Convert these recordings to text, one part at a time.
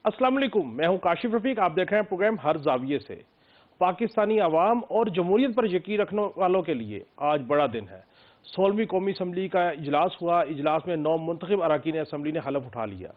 अस्सलाम वालेकुम, मैं हूं काशिफ रफीक। आप देख रहे हैं प्रोग्राम हर जाविये से। पाकिस्तानी अवाम और जमहूरियत पर यकीन रखने वालों के लिए आज बड़ा दिन है। 16वीं कौमी असम्बली का इजलास हुआ। इजलास में 9 मुंतखब अरकान असम्बली ने हलफ उठा लिया।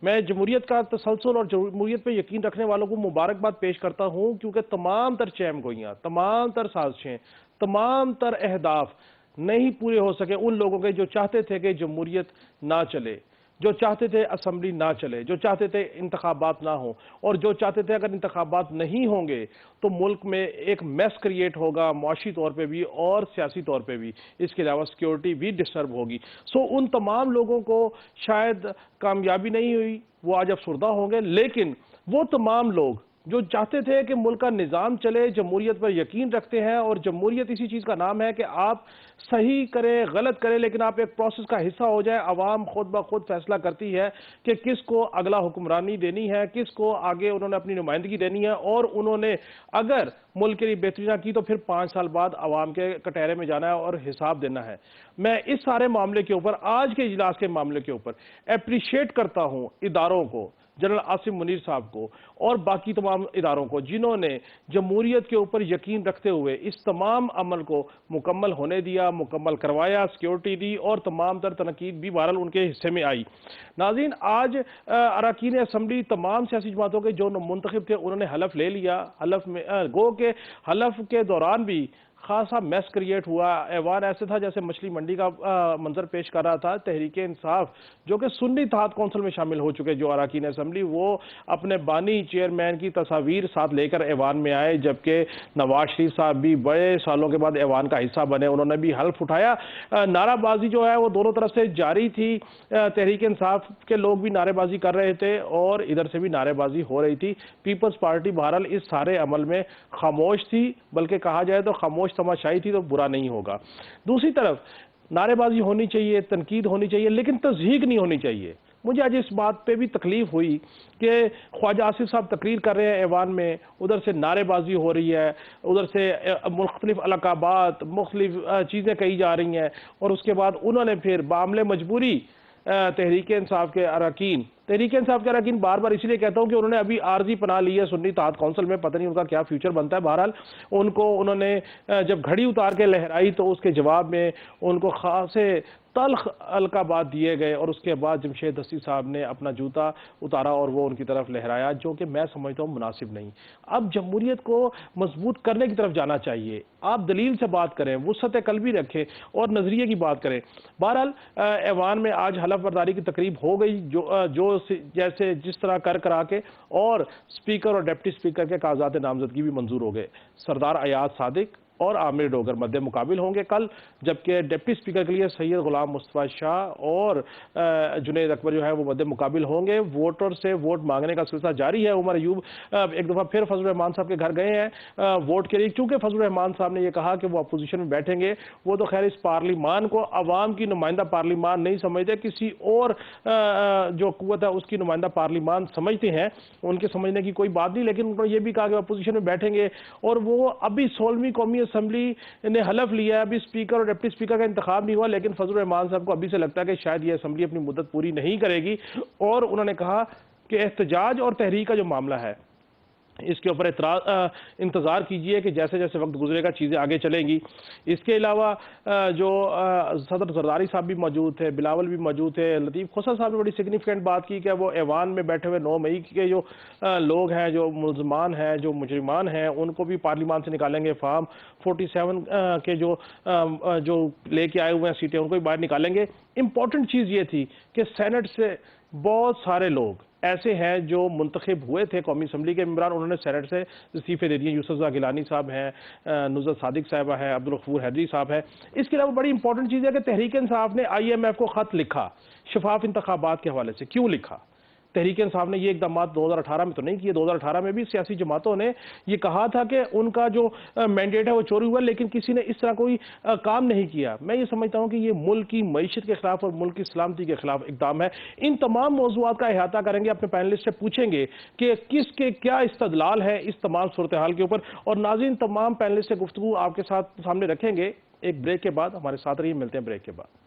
मैं जमहूरियत का तसलसल और जमहूरियत पर यकीन रखने वालों को मुबारकबाद पेश करता हूँ, क्योंकि तमाम तर चैम गोइयाँ, तमाम तर साजिशें, तमाम तर अहदाफ नहीं पूरे हो सके उन लोगों के जो चाहते थे कि जमहूरियत ना चले, जो चाहते थे असम्बली ना चले, जो चाहते थे इंतखाबात ना हो, और जो चाहते थे अगर इंतखाबात नहीं होंगे तो मुल्क में एक मैस क्रिएट होगा, मुआशी तौर पे भी और सियासी तौर पे भी। इसके अलावा सिक्योरिटी भी डिस्टर्ब होगी। उन तमाम लोगों को शायद कामयाबी नहीं हुई, वो आज अफसरदा होंगे। लेकिन वो तमाम लोग जो चाहते थे कि मुल्क का निज़ाम चले, जमहूरियत पर यकीन रखते हैं, और जमहूरियत इसी चीज़ का नाम है कि आप सही करें गलत करें लेकिन आप एक प्रोसेस का हिस्सा हो जाए। अवाम खुद ब खुद फैसला करती है कि किसको अगला हुक्मरानी देनी है, किसको आगे उन्होंने अपनी नुमाइंदगी देनी है, और उन्होंने अगर मुल्क के लिए बेहतरी ना की तो फिर 5 साल बाद अवाम के कटहरे में जाना है और हिसाब देना है। मैं इस सारे मामले के ऊपर, आज के इजलास के मामले के ऊपर अप्रिशिएट करता हूँ इदारों को, जनरल आसिम मुनीर साहब को और बाकी तमाम इदारों को, जिन्होंने जमहूरियत के ऊपर यकीन रखते हुए इस तमाम अमल को मुकम्मल होने दिया, मुकम्मल करवाया, सिक्योरिटी दी और तमाम तर तनकीद भी बहरहाल उनके हिस्से में आई। नाज़रीन, आज अरकान असम्बली तमाम सियासी जमातों के जो मुंतखब थे उन्होंने हलफ ले लिया। हलफ में गो के हलफ के दौरान भी खासा मैस क्रिएट हुआ। ऐवान ऐसे था जैसे मछली मंडी का मंजर पेश कर रहा था। तहरीक इंसाफ जो कि सुन्नी इत्तेहाद कौंसिल में शामिल हो चुके जो अरकान असम्बली, वो अपने बानी चेयरमैन की तस्वीर साथ लेकर ऐवान में आए, जबकि नवाज शरीफ साहब भी बड़े सालों के बाद ऐवान का हिस्सा बने, उन्होंने भी हल्फ उठाया। नाराबाजी जो है वो दोनों तरफ से जारी थी। तहरीक इंसाफ के लोग भी नारेबाजी कर रहे थे और इधर से भी नारेबाजी हो रही थी। पीपल्स पार्टी बहरहाल इस सारे अमल में खामोश थी, बल्कि कहा जाए तो खामोश तमाशाई थी तो बुरा नहीं होगा। दूसरी तरफ नारेबाजी होनी चाहिए, तनकीद होनी चाहिए, लेकिन तज़हीक नहीं होनी चाहिए। मुझे आज इस बात पे भी तकलीफ हुई कि ख्वाजा आसिफ साहब तकरीर कर रहे हैं ऐवान में, उधर से नारेबाजी हो रही है, उधर से मुख्तलिफ अलकाबात, मुख्तलिफ चीज़ें कही जा रही हैं, और उसके बाद उन्होंने फिर बामले मजबूरी तहरीक इंसाफ के अरकान, तहरीक इंसाफ के अरकान बार बार इसलिए कहता हूँ कि उन्होंने अभी आर्जी पना ली है सुन्नी इत्तेहाद कौंसिल में, पता नहीं उनका क्या फ्यूचर बनता है। बहरहाल उनको उन्होंने जब घड़ी उतार के लहराई तो उसके जवाब में उनको खासे तल्ख अलकाबात दिए गए, और उसके बाद जमशेद हसी साहब ने अपना जूता उतारा और वो उनकी तरफ लहराया, जो कि मैं समझता हूँ मुनासिब नहीं। अब जमहूरियत को मजबूत करने की तरफ जाना चाहिए। आप दलील से बात करें, वुसअत क़ल्बी रखें और नज़रिए की बात करें। बहरहाल ऐवान में आज हलफ बर्दारी की तकरीब हो गई, जो जैसे जिस तरह कर करा के, और स्पीकर और डिप्टी स्पीकर के कागजात नामजदगी भी मंजूर हो गए। सरदार अयाज सादिक और आमिर डोगर मध्य मुकाबिल होंगे कल, जबकि डिप्टी स्पीकर के लिए सैयद गुलाम मुस्तफ़ा शाह और जुनैद अकबर जो है वो मध्य मुकाबिल होंगे। वोटर से वोट मांगने का सिलसिला जारी है। उमर अयूब एक दफ़ा फिर फजल रहमान साहब के घर गए हैं वोट के लिए, चूँकि फजल रहमान साहब ने यह कहा कि वो अपोजिशन में बैठेंगे। वो तो खैर इस पार्लिमान को अवाम की नुमाइंदा पार्लिमान नहीं समझते, किसी और जो कुव्वत है उसकी नुमाइंदा पार्लिमान समझते हैं। उनके समझने की कोई बात नहीं, लेकिन उन्होंने ये भी कहा कि अपोजिशन में बैठेंगे। और वो अभी 16वीं कौमी असम्बली ने हलफ लिया है, अभी स्पीकर और डिप्टी स्पीकर का इंतखाब नहीं हुआ, लेकिन फजल रहमान साहब को अभी से लगता है कि शायद ये असम्बली अपनी मुद्दत पूरी नहीं करेगी। और उन्होंने कहा कि एहतजाज और तहरीक का जो मामला है इसके ऊपर इंतज़ार कीजिए कि जैसे जैसे वक्त गुजरेगा चीज़ें आगे चलेंगी। इसके अलावा जो सदर जरदारी साहब भी मौजूद थे, बिलावल भी मौजूद थे, लतीफ़ खोसर साहब ने बड़ी सिग्निफिकेंट बात की कि वो ऐवान में बैठे हुए 9 मई के जो लोग हैं, जो मुल्ज़मान हैं, जो मुजरिमान हैं, उनको भी पार्लिमान से निकालेंगे। फार्म 47 के जो लेके आए हुए हैं सीटें, उनको भी बाहर निकालेंगे। इम्पॉर्टेंट चीज़ ये थी कि सेनेट से बहुत सारे लोग ऐसे हैं जो मुंतखब हुए थे कौमी असम्बली के मेंबरान, उन्होंने सेनेट से इस्तीफे दे दिए। यूसुफ गिलानी साहब हैं, नुज़रत सादिक साहबा है, अब्दुल गफूर हैदरी साहब है। इसके अलावा बड़ी इंपॉर्टेंट चीज़ है कि तहरीक इंसाफ ने IMF को ख़त लिखा शफाफ इंतखाबात के हवाले से। क्यों लिखा? तहरीक इंसाफ ने ये इक़दाम 2018 में तो नहीं किए, 2018 में भी सियासी जमातों ने ये कहा था कि उनका जो मैंडेट है वो चोरी हुआ, लेकिन किसी ने इस तरह कोई काम नहीं किया। मैं ये समझता हूँ कि ये मुल्क की मईशत के खिलाफ और मुल्क की सलामती के खिलाफ इक़दाम है। इन तमाम मौज़ूआत का अहाता करेंगे, अपने पैनलिस्ट से पूछेंगे कि किसके क्या इस्तदलाल है इस तमाम सूरत हाल के ऊपर, और नाज़रीन तमाम पैनलिस्ट से गुफ्तगू आपके साथ सामने रखेंगे एक ब्रेक के बाद। हमारे साथ रहिए, मिलते हैं ब्रेक के बाद।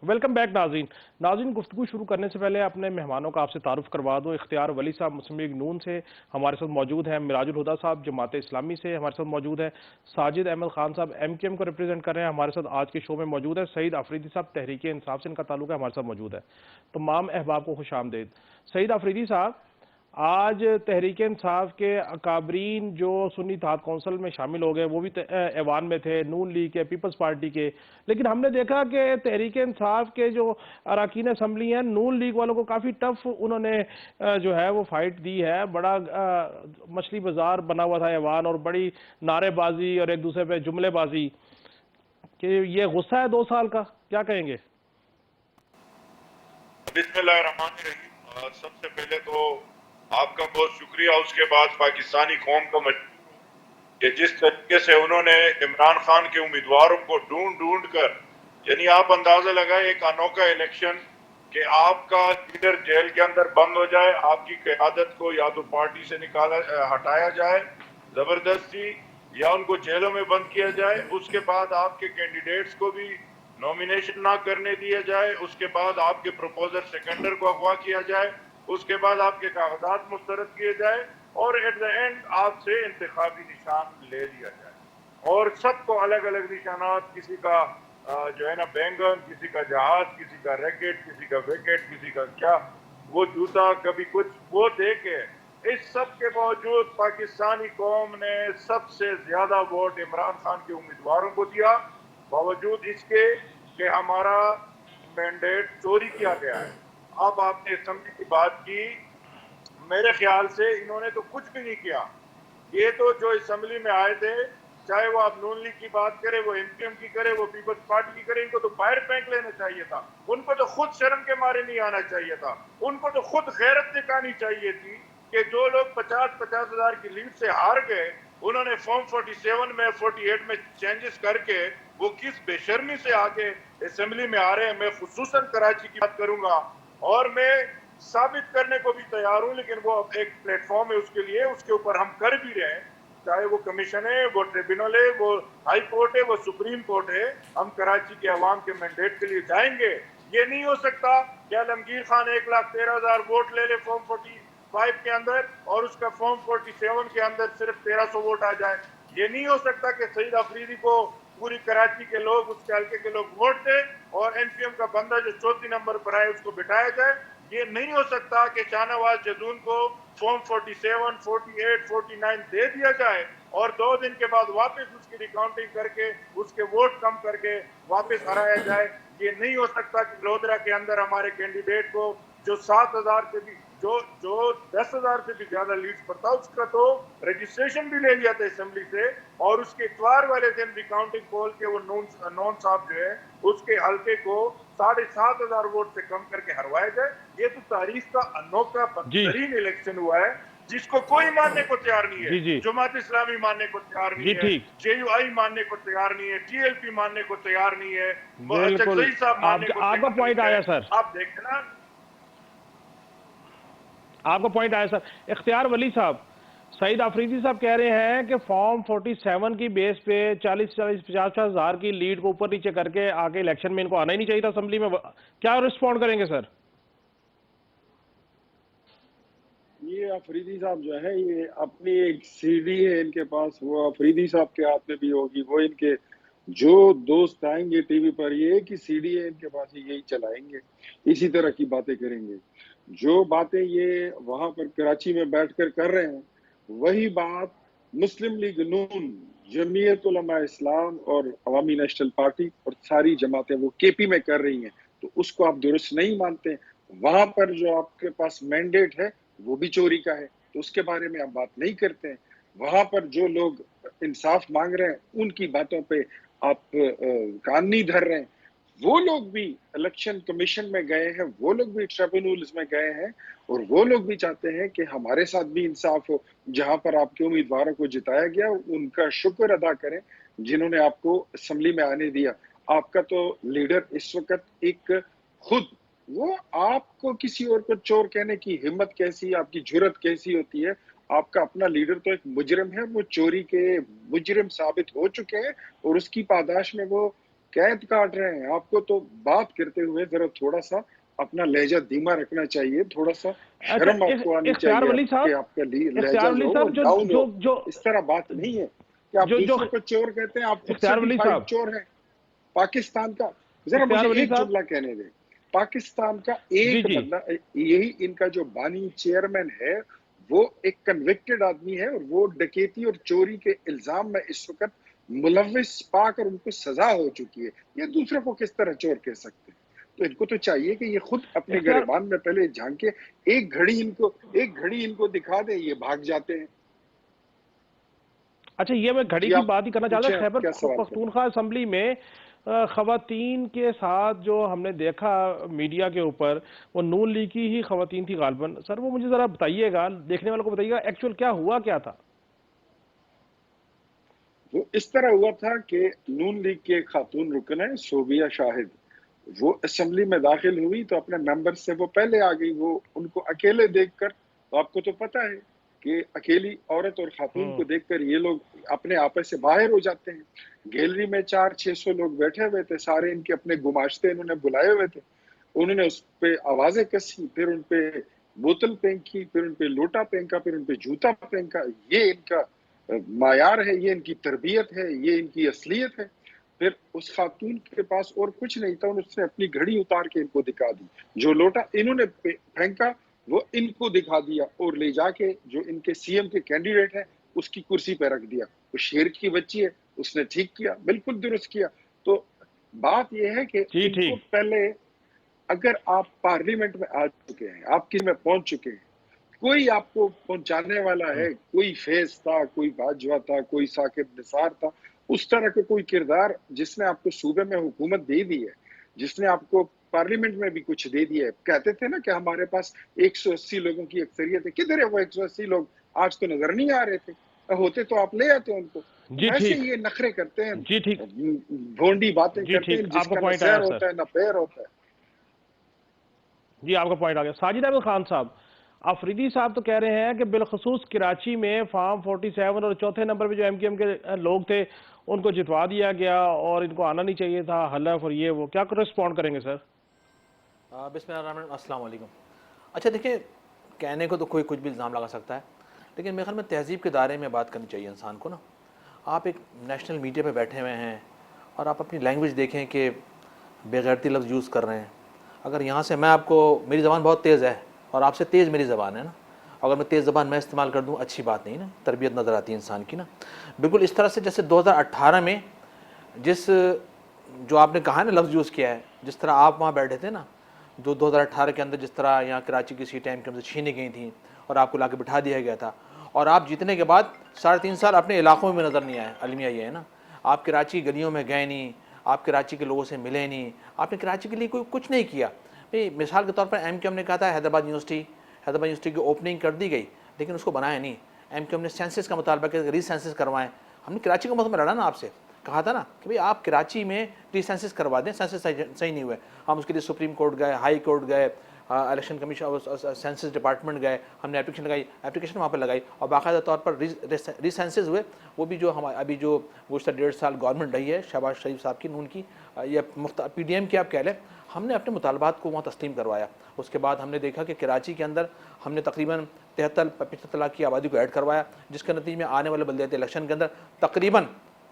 वेलकम बैक नाज़रीन। नाज़रीन, गुफ्तगू शुरू करने से पहले अपने मेहमानों का आपसे तारुफ करवा दूं। इख्तियार वली साहब मुस्लिम लीग नून से हमारे साथ मौजूद हैं। मिराजुल हुदा साहब जमात इस्लामी से हमारे साथ मौजूद हैं। साजिद अहमद खान साहब एमकेएम को रिप्रेजेंट कर रहे हैं, हमारे साथ आज के शो में मौजूद है। सईद आफरीदी साहब तहरीक इंसाफ से इनका ताल्लुक है, हमारे साथ मौजूद है। तमाम अहबाब को खुशामदीद। सईद आफरीदी साहब, आज तहरीक इंसाफ के अकाबरीन जो सुन्नी इत्तेहाद कौंसिल में शामिल हो गए वो भी ऐवान में थे, नून लीग के, पीपल्स पार्टी के, लेकिन हमने देखा कि तहरीक इंसाफ के जो अरकान असम्बली हैं, नून लीग वालों को काफ़ी टफ उन्होंने जो है वो फाइट दी है। बड़ा मछली बाजार बना हुआ था ऐवान, और बड़ी नारेबाजी और एक दूसरे पे जुमलेबाजी, कि ये गुस्सा है 2 साल का, क्या कहेंगे? बिस्मिल्लाहिर्रहमानिर्रहीम। सबसे पहले तो आपका बहुत शुक्रिया, उसके बाद पाकिस्तानी कौम का कि जिस तरीके से उन्होंने इमरान खान के उम्मीदवारों को ढूंढ ढूंढ कर, यानी आप अंदाजा लगाए एक अनोखा इलेक्शन कि आपका लीडर जेल के अंदर बंद हो जाए, आपकी क़यादत को या तो पार्टी से हटाया जाए जबरदस्ती, या उनको जेलों में बंद किया जाए, उसके बाद आपके कैंडिडेट्स को भी नॉमिनेशन ना करने दिया जाए, उसके बाद आपके प्रपोजर सेकेंडर को अगवा किया जाए, उसके बाद आपके कागजात मुस्तरद किए जाए और एट द एंड आपसे इंतखाबी निशान ले लिया जाए। और सबको अलग अलग निशानात, किसी का जो है ना बैंगन, किसी का जहाज, किसी का रैकेट, किसी का विकेट, किसी का क्या वो जूता, कभी कुछ, वो दे के इस सब के बावजूद पाकिस्तानी कौम ने सबसे ज्यादा वोट इमरान खान के उम्मीदवारों को दिया, बावजूद इसके कि हमारा मैंडेट चोरी किया गया है। अब आपने असेंबली की बात की, मेरे ख्याल से इन्होंने तो कुछ भी नहीं किया। ये तो जो असेंबली में आए थे, चाहे वो आप नून लीग की बात करें, वो एमकेएम की करे, वो पीपल्स पार्टी की करे, इनको तो बाहर फेंक लेना चाहिए था। उनको तो खुद शर्म के मारे नहीं आना चाहिए था। उनको तो खुद गैरत दिखानी चाहिए थी कि जो लोग 50-50 हजार की लीड से हार गए, उन्होंने फॉर्म 47 में 48 में चेंजेस करके वो किस बेशर्मी से आके असेंबली में आ रहे हैं। मैं खुसूसन कराची की बात करूंगा और मैं साबित करने को भी तैयार हूं, लेकिन वो एक प्लेटफॉर्म है उसके लिए, उसके ऊपर हम कर भी रहे हैं। चाहे वो कमीशन है, वो ट्रिब्यूनल है, वो हाई कोर्ट है, वो सुप्रीम कोर्ट है, हम कराची के अवाम के मैंडेट के लिए जाएंगे। ये नहीं हो सकता कि आलमगीर खान 1,13,000 वोट ले ले फॉर्म 45 के अंदर और उसका फॉर्म 47 के अंदर सिर्फ 1300 वोट आ जाए। ये नहीं हो सकता कि सईद अफरीदी को पूरी कराची के लोग, उसके हल्के के लोग वोट दे और एनपीएम का बंदा जो चौथी नंबर पर आए उसको बिठाया जाए। ये नहीं हो सकता कि शाहनवाज जदून को फॉर्म 47, 48, 49 दे दिया जाए और 2 दिन के बाद वापस उसकी रिकाउंटिंग करके उसके वोट कम करके वापस हराया जाए। ये नहीं हो सकता कि लोधरा के अंदर हमारे कैंडिडेट को जो 7,000 से भी जो 10,000 से भी ज्यादा लीड्स पर था, उसका तो रजिस्ट्रेशन भी ले लिया था असेंबली से, और उसके इतवार वाले दिन रिकाउंटिंग पोल के वो नॉन साहब जो है उसके हल्के को 7,500 वोट से कम करके हरवाया जाए। ये तो तारीख का अनोखा बदतरीन इलेक्शन हुआ है जिसको कोई मानने को तैयार नहीं है। जमात इस्लामी मानने को तैयार नहीं है, जेयूआई मानने को तैयार नहीं है, टीएलपी मानने को तैयार नहीं है, चकजई साहब मानने को आपका पॉइंट आया सर, आप देखना आपका पॉइंट आया सर। इख्तियार वली साहब, सईद आफरीदी साहब कह रहे हैं कि फॉर्म 47 की बेस पे 40-50 हजार की लीड को ऊपर नीचे करके आके इलेक्शन में इनको आना ही नहीं चाहिए था असेंबली में। क्या रिस्पॉन्ड करेंगे सर? ये अफरीदी साहब जो है, ये अपनी एक सीडी है इनके पास, वो अफरीदी साहब के हाथ में भी होगी। वो इनके जो दोस्त आएंगे टीवी पर, ये एक ही सीडी है इनके पास, यही चलाएंगे, इसी तरह की बातें करेंगे। जो बातें ये वहां पर कराची में बैठकर कर रहे हैं, वही बात मुस्लिम लीग नून, जमीयत उलमा इस्लाम और अवामी नेशनल पार्टी और सारी जमातें वो केपी में कर रही हैं। तो उसको आप दुरुस्त नहीं मानते। वहां पर जो आपके पास मैंडेट है वो भी चोरी का है, तो उसके बारे में आप बात नहीं करते हैं। वहां पर जो लोग इंसाफ मांग रहे हैं उनकी बातों पे आप कान नहीं धर रहे हैं। वो लोग भी इलेक्शन कमीशन में गए हैं, वो लोग भी ट्रिब्यूनल्स में गए हैं और वो लोग भी चाहते हैं कि हमारे साथ भी इंसाफ हो। जहां पर आपके उम्मीदवारों को जिताया गया उनका शुक्र अदा करें जिन्होंने आपको असेंबली में आने दिया। आपका तो लीडर इस वक्त एक खुद, वो आपको किसी और को चोर कहने की हिम्मत कैसी, आपकी जुर्रत कैसी होती है? आपका अपना लीडर तो एक मुजरिम है, वो चोरी के मुजरिम साबित हो चुके हैं और उसकी पादाश में वो قید کاٹ رہے ہیں. آپ کو تو بات کرتے ہوئے ذرا تھوڑا سا اپنا لہجہ دھیما رکھنا چاہیے, تھوڑا سا اچھا شرم آپ کو آنی اختیار چاہیے, ولی کہ صاحب، آپ کا اختیار لہجہ جو ولی ہو وہ صاحب جو ڈاؤن ہو. جو جو اس طرح بات نہیں ہے کہ آپ جو جو دوسروں کو چور کہتے ہیں, آپ خود اختیار ولی سرٹیفائیڈ صاحب، چور ہیں. پاکستان کا, ذرا اختیار مجھے ولی ایک صاحب، جملہ کہنے دیں, پاکستان کا جی ایک جی بندہ, یہی ان کا جو بانی چیئرمین ہے وہ ایک کنوکٹڈ آدمی ہے, اور وہ ڈکیتی اور چوری کے الزام میں اس وقت ملوث پا کر ان کو سزا ہو چکی ہے. یہ دوسروں کو کس طرح چور کہہ سکتے ہیں؟ تو ان کو تو چاہیے کہ یہ خود اپنے اختیار. گریبان میں پہلے جھانکے, ایک گھڑی ان کو دکھا دیں, یہ بھاگ جاتے ہیں. اچھا یہ میں گھڑی جی کی آپ بات ہی کرنا چاہتا پوچھیں, ہوں. خیبر کیا سوال کریں؟ پختونخوا اسمبلی میں خواتین کے ساتھ جو ہم نے دیکھا میڈیا کے اوپر, وہ نون لیگ کی ہی خواتین تھی غالباً. سر وہ مجھے ذرا بتائیے گا, دیکھنے والوں کو بتائیے گا ایکچوئل کیا ہوا کیا تھا؟ وہ اس طرح ہوا تھا کہ نون لیگ کے ایک خاتون رکن ہے صوبیہ شاہد, وہ اسمبلی میں داخل ہوئی تو اپنے ممبر سے وہ پہلے آ گئی. وہ ان کو اکیلے دیکھ کر, آپ کو تو پتہ ہے کہ اکیلی عورت اور خاتون کو دیکھ کر یہ لوگ اپنے آپس سے باہر ہو جاتے ہیں. گیلری میں 400-600 لوگ بیٹھے ہوئے تھے, سارے ان کے اپنے گماشتے انہوں نے بلائے ہوئے تھے. انہوں نے اس پہ آوازیں کسی, پھر ان پہ بوتل پھینکی, پھر ان پہ لوٹا پھینکا, پھر ان پہ جوتا پھینکا. یہ ان کا معیار ہے, یہ ان کی تربیت ہے, یہ ان کی اصلیت ہے. پھر اس خاتون کے پاس اور کچھ نہیں تھا, اس نے اپنی گھڑی اتار کے ان کو دکھا دی. جو لوٹا انہوں نے پھینکا وہ ان کو دکھا دیا, اور لے جا کے جو ان کے سی ایم کے کینڈیڈیٹ ہے اس کی کرسی پہ رکھ دیا. وہ شیر کی بچی ہے, اس نے ٹھیک کیا, بالکل درست کیا. تو بات یہ ہے کہ جی ان کو ٹھیک. پہلے, اگر آپ پارلیمنٹ میں آ چکے ہیں, آپ کس میں پہنچ چکے ہیں, کوئی آپ کو پہنچانے والا ہے, کوئی فیض تھا, کوئی باجوہ تھا, کوئی ثاقب نثار تھا, اس طرح کے کوئی کردار جس نے آپ کو صوبے میں حکومت دے دی ہے, جس نے آپ کو پارلیمنٹ میں بھی کچھ دے دیا ہے. کہتے تھے نا کہ ہمارے پاس 180 لوگوں کی اکثریت ہے, کدھر ہے وہ 180 لوگ؟ آج تو نظر نہیں آ رہے تھے, ہوتے تو آپ لے آتے ان کو. جی ایسے ٹھیک. یہ نخرے کرتے ہیں, جی ٹھیک. بھونڈی باتیں جی کرتے ہیں, ٹھیک, جس آپ کا کا نہ پوائنٹ سیر آیا سر. ہوتا ہے نہ پیر ہوتا ہے. جی آپ کا پوائنٹ آ گیا. ساجد احمد خان صاحب, آفریدی صاحب تو کہہ رہے ہیں کہ بالخصوص کراچی میں فارم 47 اور چوتھے نمبر پہ جو ایم کیو ایم کے لوگ تھے ان کو جتوا دیا گیا اور ان کو آنا نہیں چاہیے تھا, حلف اور یہ وہ. کیا رسپونڈ کریں گے سر؟ بسم اللہ الرحمن الرحیم. السلام علیکم. اچھا دیکھیں, کہنے کو تو کوئی کچھ بھی الزام لگا سکتا ہے, لیکن میرے خیال میں تہذیب کے دائرے میں بات کرنی چاہیے انسان کو نا. آپ ایک نیشنل میڈیا پہ بیٹھے ہوئے ہیں اور آپ اپنی لینگویج دیکھیں کہ بے غیرتی لفظ یوز کر رہے ہیں. اگر یہاں سے میں آپ کو, میری زبان بہت تیز ہے اور آپ سے تیز میری زبان ہے نا, اگر میں تیز زبان میں استعمال کر دوں اچھی بات نہیں نا, تربیت نظر آتی ہے انسان کی نا. بالکل اس طرح سے جیسے 2018 میں جس جو آپ نے کہا نا لفظ یوز کیا ہے, جس طرح آپ وہاں بیٹھے تھے نا, جو 2018 کے اندر جس طرح یہاں کراچی کی سیٹیں ایم کیو ایم سے چھینی گئی تھیں اور آپ کو لا کے بٹھا دیا گیا تھا, اور آپ جیتنے کے بعد 3.5 سال اپنے علاقوں میں بھی نظر نہیں آئے. المیہ یہ ہے نا, آپ کراچی گلیوں میں گئے نہیں, آپ کراچی کے لوگوں سے ملے نہیں, آپ نے کراچی کے لیے کوئی کچھ نہیں کیا. مثال کے طور پر ایم کیو ایم نے کہا تھا حیدرآباد یونیورسٹی کی اوپننگ کر دی گئی, لیکن اس کو بنایا نہیں. ایم کیو ایم نے سینسس کا مطالبہ کیا, ری سینسس کروائیں. ہم نے کراچی کو مطلب میں لڑا نا آپ سے, کہا تھا نا کہ بھئی آپ کراچی میں ری سینسس کروا دیں, سینسس صحیح نہیں ہوئے. ہم اس کے لیے سپریم کورٹ گئے, ہائی کورٹ گئے, الیکشن کمیشن, سینسس ڈپارٹمنٹ گئے, ہم نے اپلیکیشن وہاں پہ لگائی, اور باقاعدہ طور پر ری سینسس ہوئے. وہ بھی جو ابھی جو گزشتہ 1.5 سال گورنمنٹ رہی ہے شہباز شریف صاحب کی, نون کی, یا پی ڈی ایم کی آپ کہہ لیں, ہم نے اپنے مطالبات کو وہاں تسلیم کروایا. اس کے بعد ہم نے دیکھا کہ کراچی کے اندر ہم نے تقریباً 75 لاکھ کی آبادی کو ایڈ کروایا, جس کے نتیجے میں آنے والے بلدیاتی الیکشن کے اندر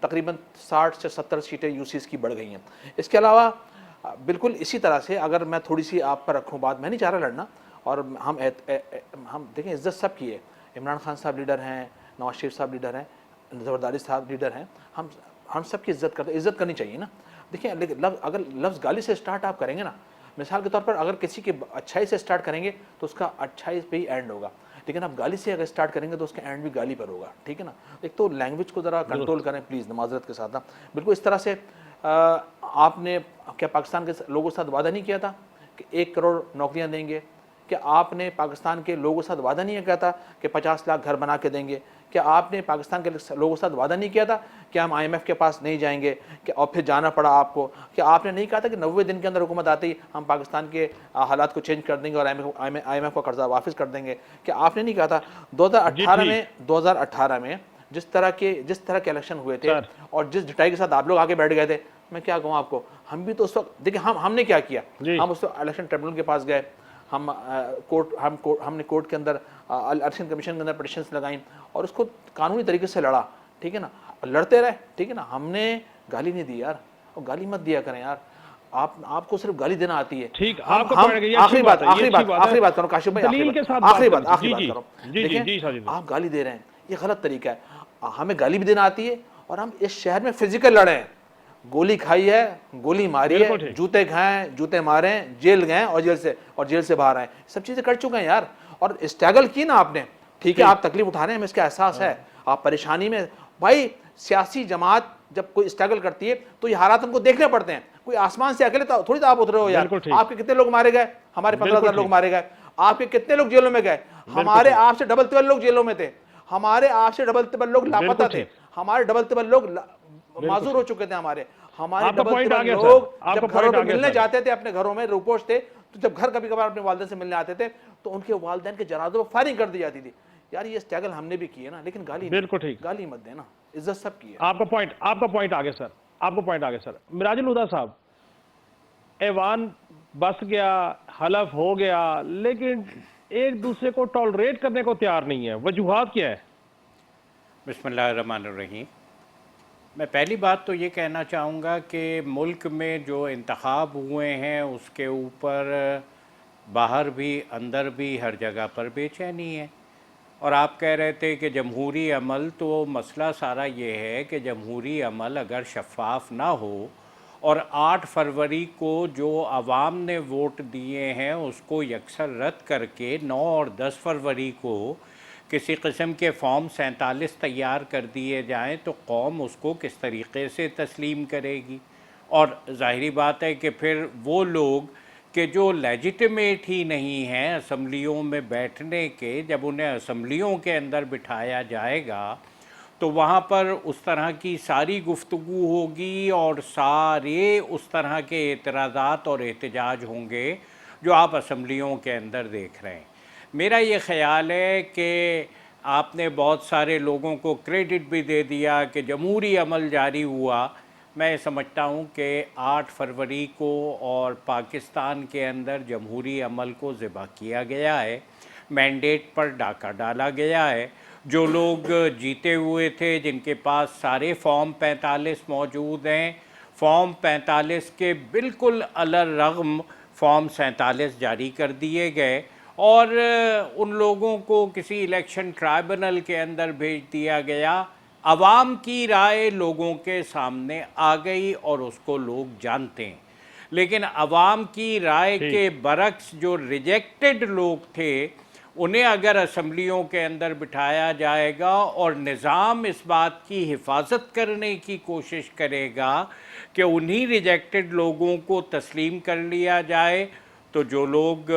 تقریباً 60 سے 70 سیٹیں یو سی ایس کی بڑھ گئی ہیں. اس کے علاوہ بالکل اسی طرح سے اگر میں تھوڑی سی آپ پر رکھوں بات, میں نہیں چاہ رہا لڑنا, اور ہم دیکھیں عزت سب کی ہے. عمران خان صاحب لیڈر ہیں, نواز شریف صاحب لیڈر ہیں, زبرداری صاحب لیڈر ہیں, ہم سب کی عزت کرتے, عزت کرنی چاہیے نا. دیکھیں اگر لفظ گالی سے اسٹارٹ آپ کریں گے نا, مثال کے طور پر اگر کسی کی اچھائی سے اسٹارٹ کریں گے تو اس کا اچھائی پہ ہی اینڈ ہوگا, لیکن آپ گالی سے اگر اسٹارٹ کریں گے تو اس کا اینڈ بھی گالی پر ہوگا. ٹھیک ہے نا. ایک تو لینگویج کو ذرا کنٹرول کریں پلیز, معذرت کے ساتھ نا. بالکل اس طرح سے آپ نے کیا پاکستان کے لوگوں کے ساتھ وعدہ نہیں کیا تھا کہ 1 کروڑ نوکریاں دیں گے؟ کہ آپ نے پاکستان کے لوگوں کے ساتھ وعدہ نہیں کیا تھا کہ 50 لاکھ گھر بنا کے دیں گے؟ کہ آپ نے پاکستان کے لوگوں کے ساتھ وعدہ نہیں کیا تھا کہ ہم آئی ایم ایف کے پاس نہیں جائیں گے, کہ اور پھر جانا پڑا آپ کو؟ کہ آپ نے نہیں کہا تھا کہ 90 دن کے اندر حکومت آتے ہی ہم پاکستان کے حالات کو چینج کر دیں گے اور آئی ایم ایف کا قرضہ واپس کر دیں گے؟ کہ آپ نے نہیں کہا تھا 2018 میں جس طرح کے الیکشن ہوئے تھے اور جس ڈٹائی کے ساتھ آپ لوگ آگے بیٹھ گئے تھے, میں کیا کہوں آپ کو, ہم بھی تو اس وقت دیکھیں ہم نے کیا کیا, جی. ہم اس وقت الیکشن ٹریبونل کے پاس گئے, ہم نے کورٹ کے اندر الیکشن کمیشن کے اندر پٹیشنز لگائیں اور اس کو قانونی طریقے سے لڑا, ٹھیک ہے نا, لڑتے رہے, ٹھیک ہے نا, ہم نے گالی نہیں دی یار, اور گالی مت دیا کریں یار, آپ کو صرف گالی دینا آتی ہے. ٹھیک, آپ کا پوائنٹ ہے, یہ اچھی بات ہے, آخری بات کرو کاشف بھائی, دلیل کے ساتھ آخری بات جی کرو. جی جی جی ساجد, آپ گالی دے رہے ہیں, یہ غلط طریقہ ہے. ہمیں گالی بھی دینا آتی ہے اور ہم اس شہر میں فزیکل لڑے ہیں, گولی کھائی ہے, گولی ماری ہے, جوتے کھائیں, جوتے مارے, جیل گئے اور جیل سے باہر آئے, سب چیزیں کر چکے ہیں یار. اور اسٹرگل کی نا آپ نے, ٹھیک ہے, آپ تکلیف اٹھا رہے ہیں, ہمیں اس کا احساس ہے, آپ پریشانی میں. بھائی سیاسی جماعت جب کوئی اسٹرگل کرتی ہے تو یہ حالات ہم کو دیکھنے پڑتے ہیں, کوئی آسمان سے اکیلے تھوڑی تو آپ اترے ہو یار. آپ کے کتنے لوگ مارے گئے, ہمارے 15,000 لوگ مارے گئے, آپ کے کتنے لوگ جیلوں میں گئے, ہمارے آپ سے ڈبل ٹبل لوگ جیلوں میں تھے, ہمارے آپ سے ڈبل ٹبل لوگ لاپتہ تھے, ہمارے ڈبل ٹبل لوگ معذور ہو چکے تھے, ہمارے ڈبل ٹبل لوگ جب گھروں پہ ملنے جاتے تھے, اپنے گھروں میں روپوش تھے, تو جب گھر کبھی کبھار اپنے والدین سے ملنے آتے تھے تو ان کے والدین کے جنازوں پر فائرنگ کر دی جاتی تھی. یار یہ اسٹرگل ہم نے بھی کی ہے نا, لیکن گالی مت دینا, عزت سب کی ہے. آپ کا پوائنٹ آگے سر, آپ کا پوائنٹ آگے سر. مراج الہدیٰ صاحب, ایوان بس گیا, حلف ہو گیا, لیکن ایک دوسرے کو ٹالریٹ کرنے کو تیار نہیں ہے, وجوہات کیا ہے؟ بسم اللہ الرحمن الرحیم. میں پہلی بات تو یہ کہنا چاہوں گا کہ ملک میں جو انتخاب ہوئے ہیں اس کے اوپر باہر بھی اندر بھی ہر جگہ پر بے چینی ہے. اور آپ کہہ رہے تھے کہ جمہوری عمل, تو مسئلہ سارا یہ ہے کہ جمہوری عمل اگر شفاف نہ ہو اور 8 فروری کو جو عوام نے ووٹ دیے ہیں اس کو یکسر رد کر کے 9 اور 10 فروری کو کسی قسم کے فارم 47 تیار کر دیے جائیں تو قوم اس کو کس طریقے سے تسلیم کرے گی. اور ظاہری بات ہے کہ پھر وہ لوگ کہ جو لیجیٹمیٹ ہی نہیں ہیں اسمبلیوں میں بیٹھنے کے, جب انہیں اسمبلیوں کے اندر بٹھایا جائے گا تو وہاں پر اس طرح کی ساری گفتگو ہوگی اور سارے اس طرح کے اعتراضات اور احتجاج ہوں گے جو آپ اسمبلیوں کے اندر دیکھ رہے ہیں. میرا یہ خیال ہے کہ آپ نے بہت سارے لوگوں کو کریڈٹ بھی دے دیا کہ جمہوری عمل جاری ہوا. میں سمجھتا ہوں کہ 8 فروری کو اور پاکستان کے اندر جمہوری عمل کو ذبح کیا گیا ہے, مینڈیٹ پر ڈاکہ ڈالا گیا ہے. جو لوگ جیتے ہوئے تھے, جن کے پاس سارے فارم 45 موجود ہیں, فارم 45 کے بالکل الرغم فارم 47 جاری کر دیے گئے اور ان لوگوں کو کسی الیکشن ٹرائبونل کے اندر بھیج دیا گیا. عوام کی رائے لوگوں کے سامنے آ گئی اور اس کو لوگ جانتے ہیں, لیکن عوام کی رائے کے برعکس جو ریجیکٹڈ لوگ تھے انہیں اگر اسمبلیوں کے اندر بٹھایا جائے گا اور نظام اس بات کی حفاظت کرنے کی کوشش کرے گا کہ انہی ریجیکٹڈ لوگوں کو تسلیم کر لیا جائے, تو جو لوگ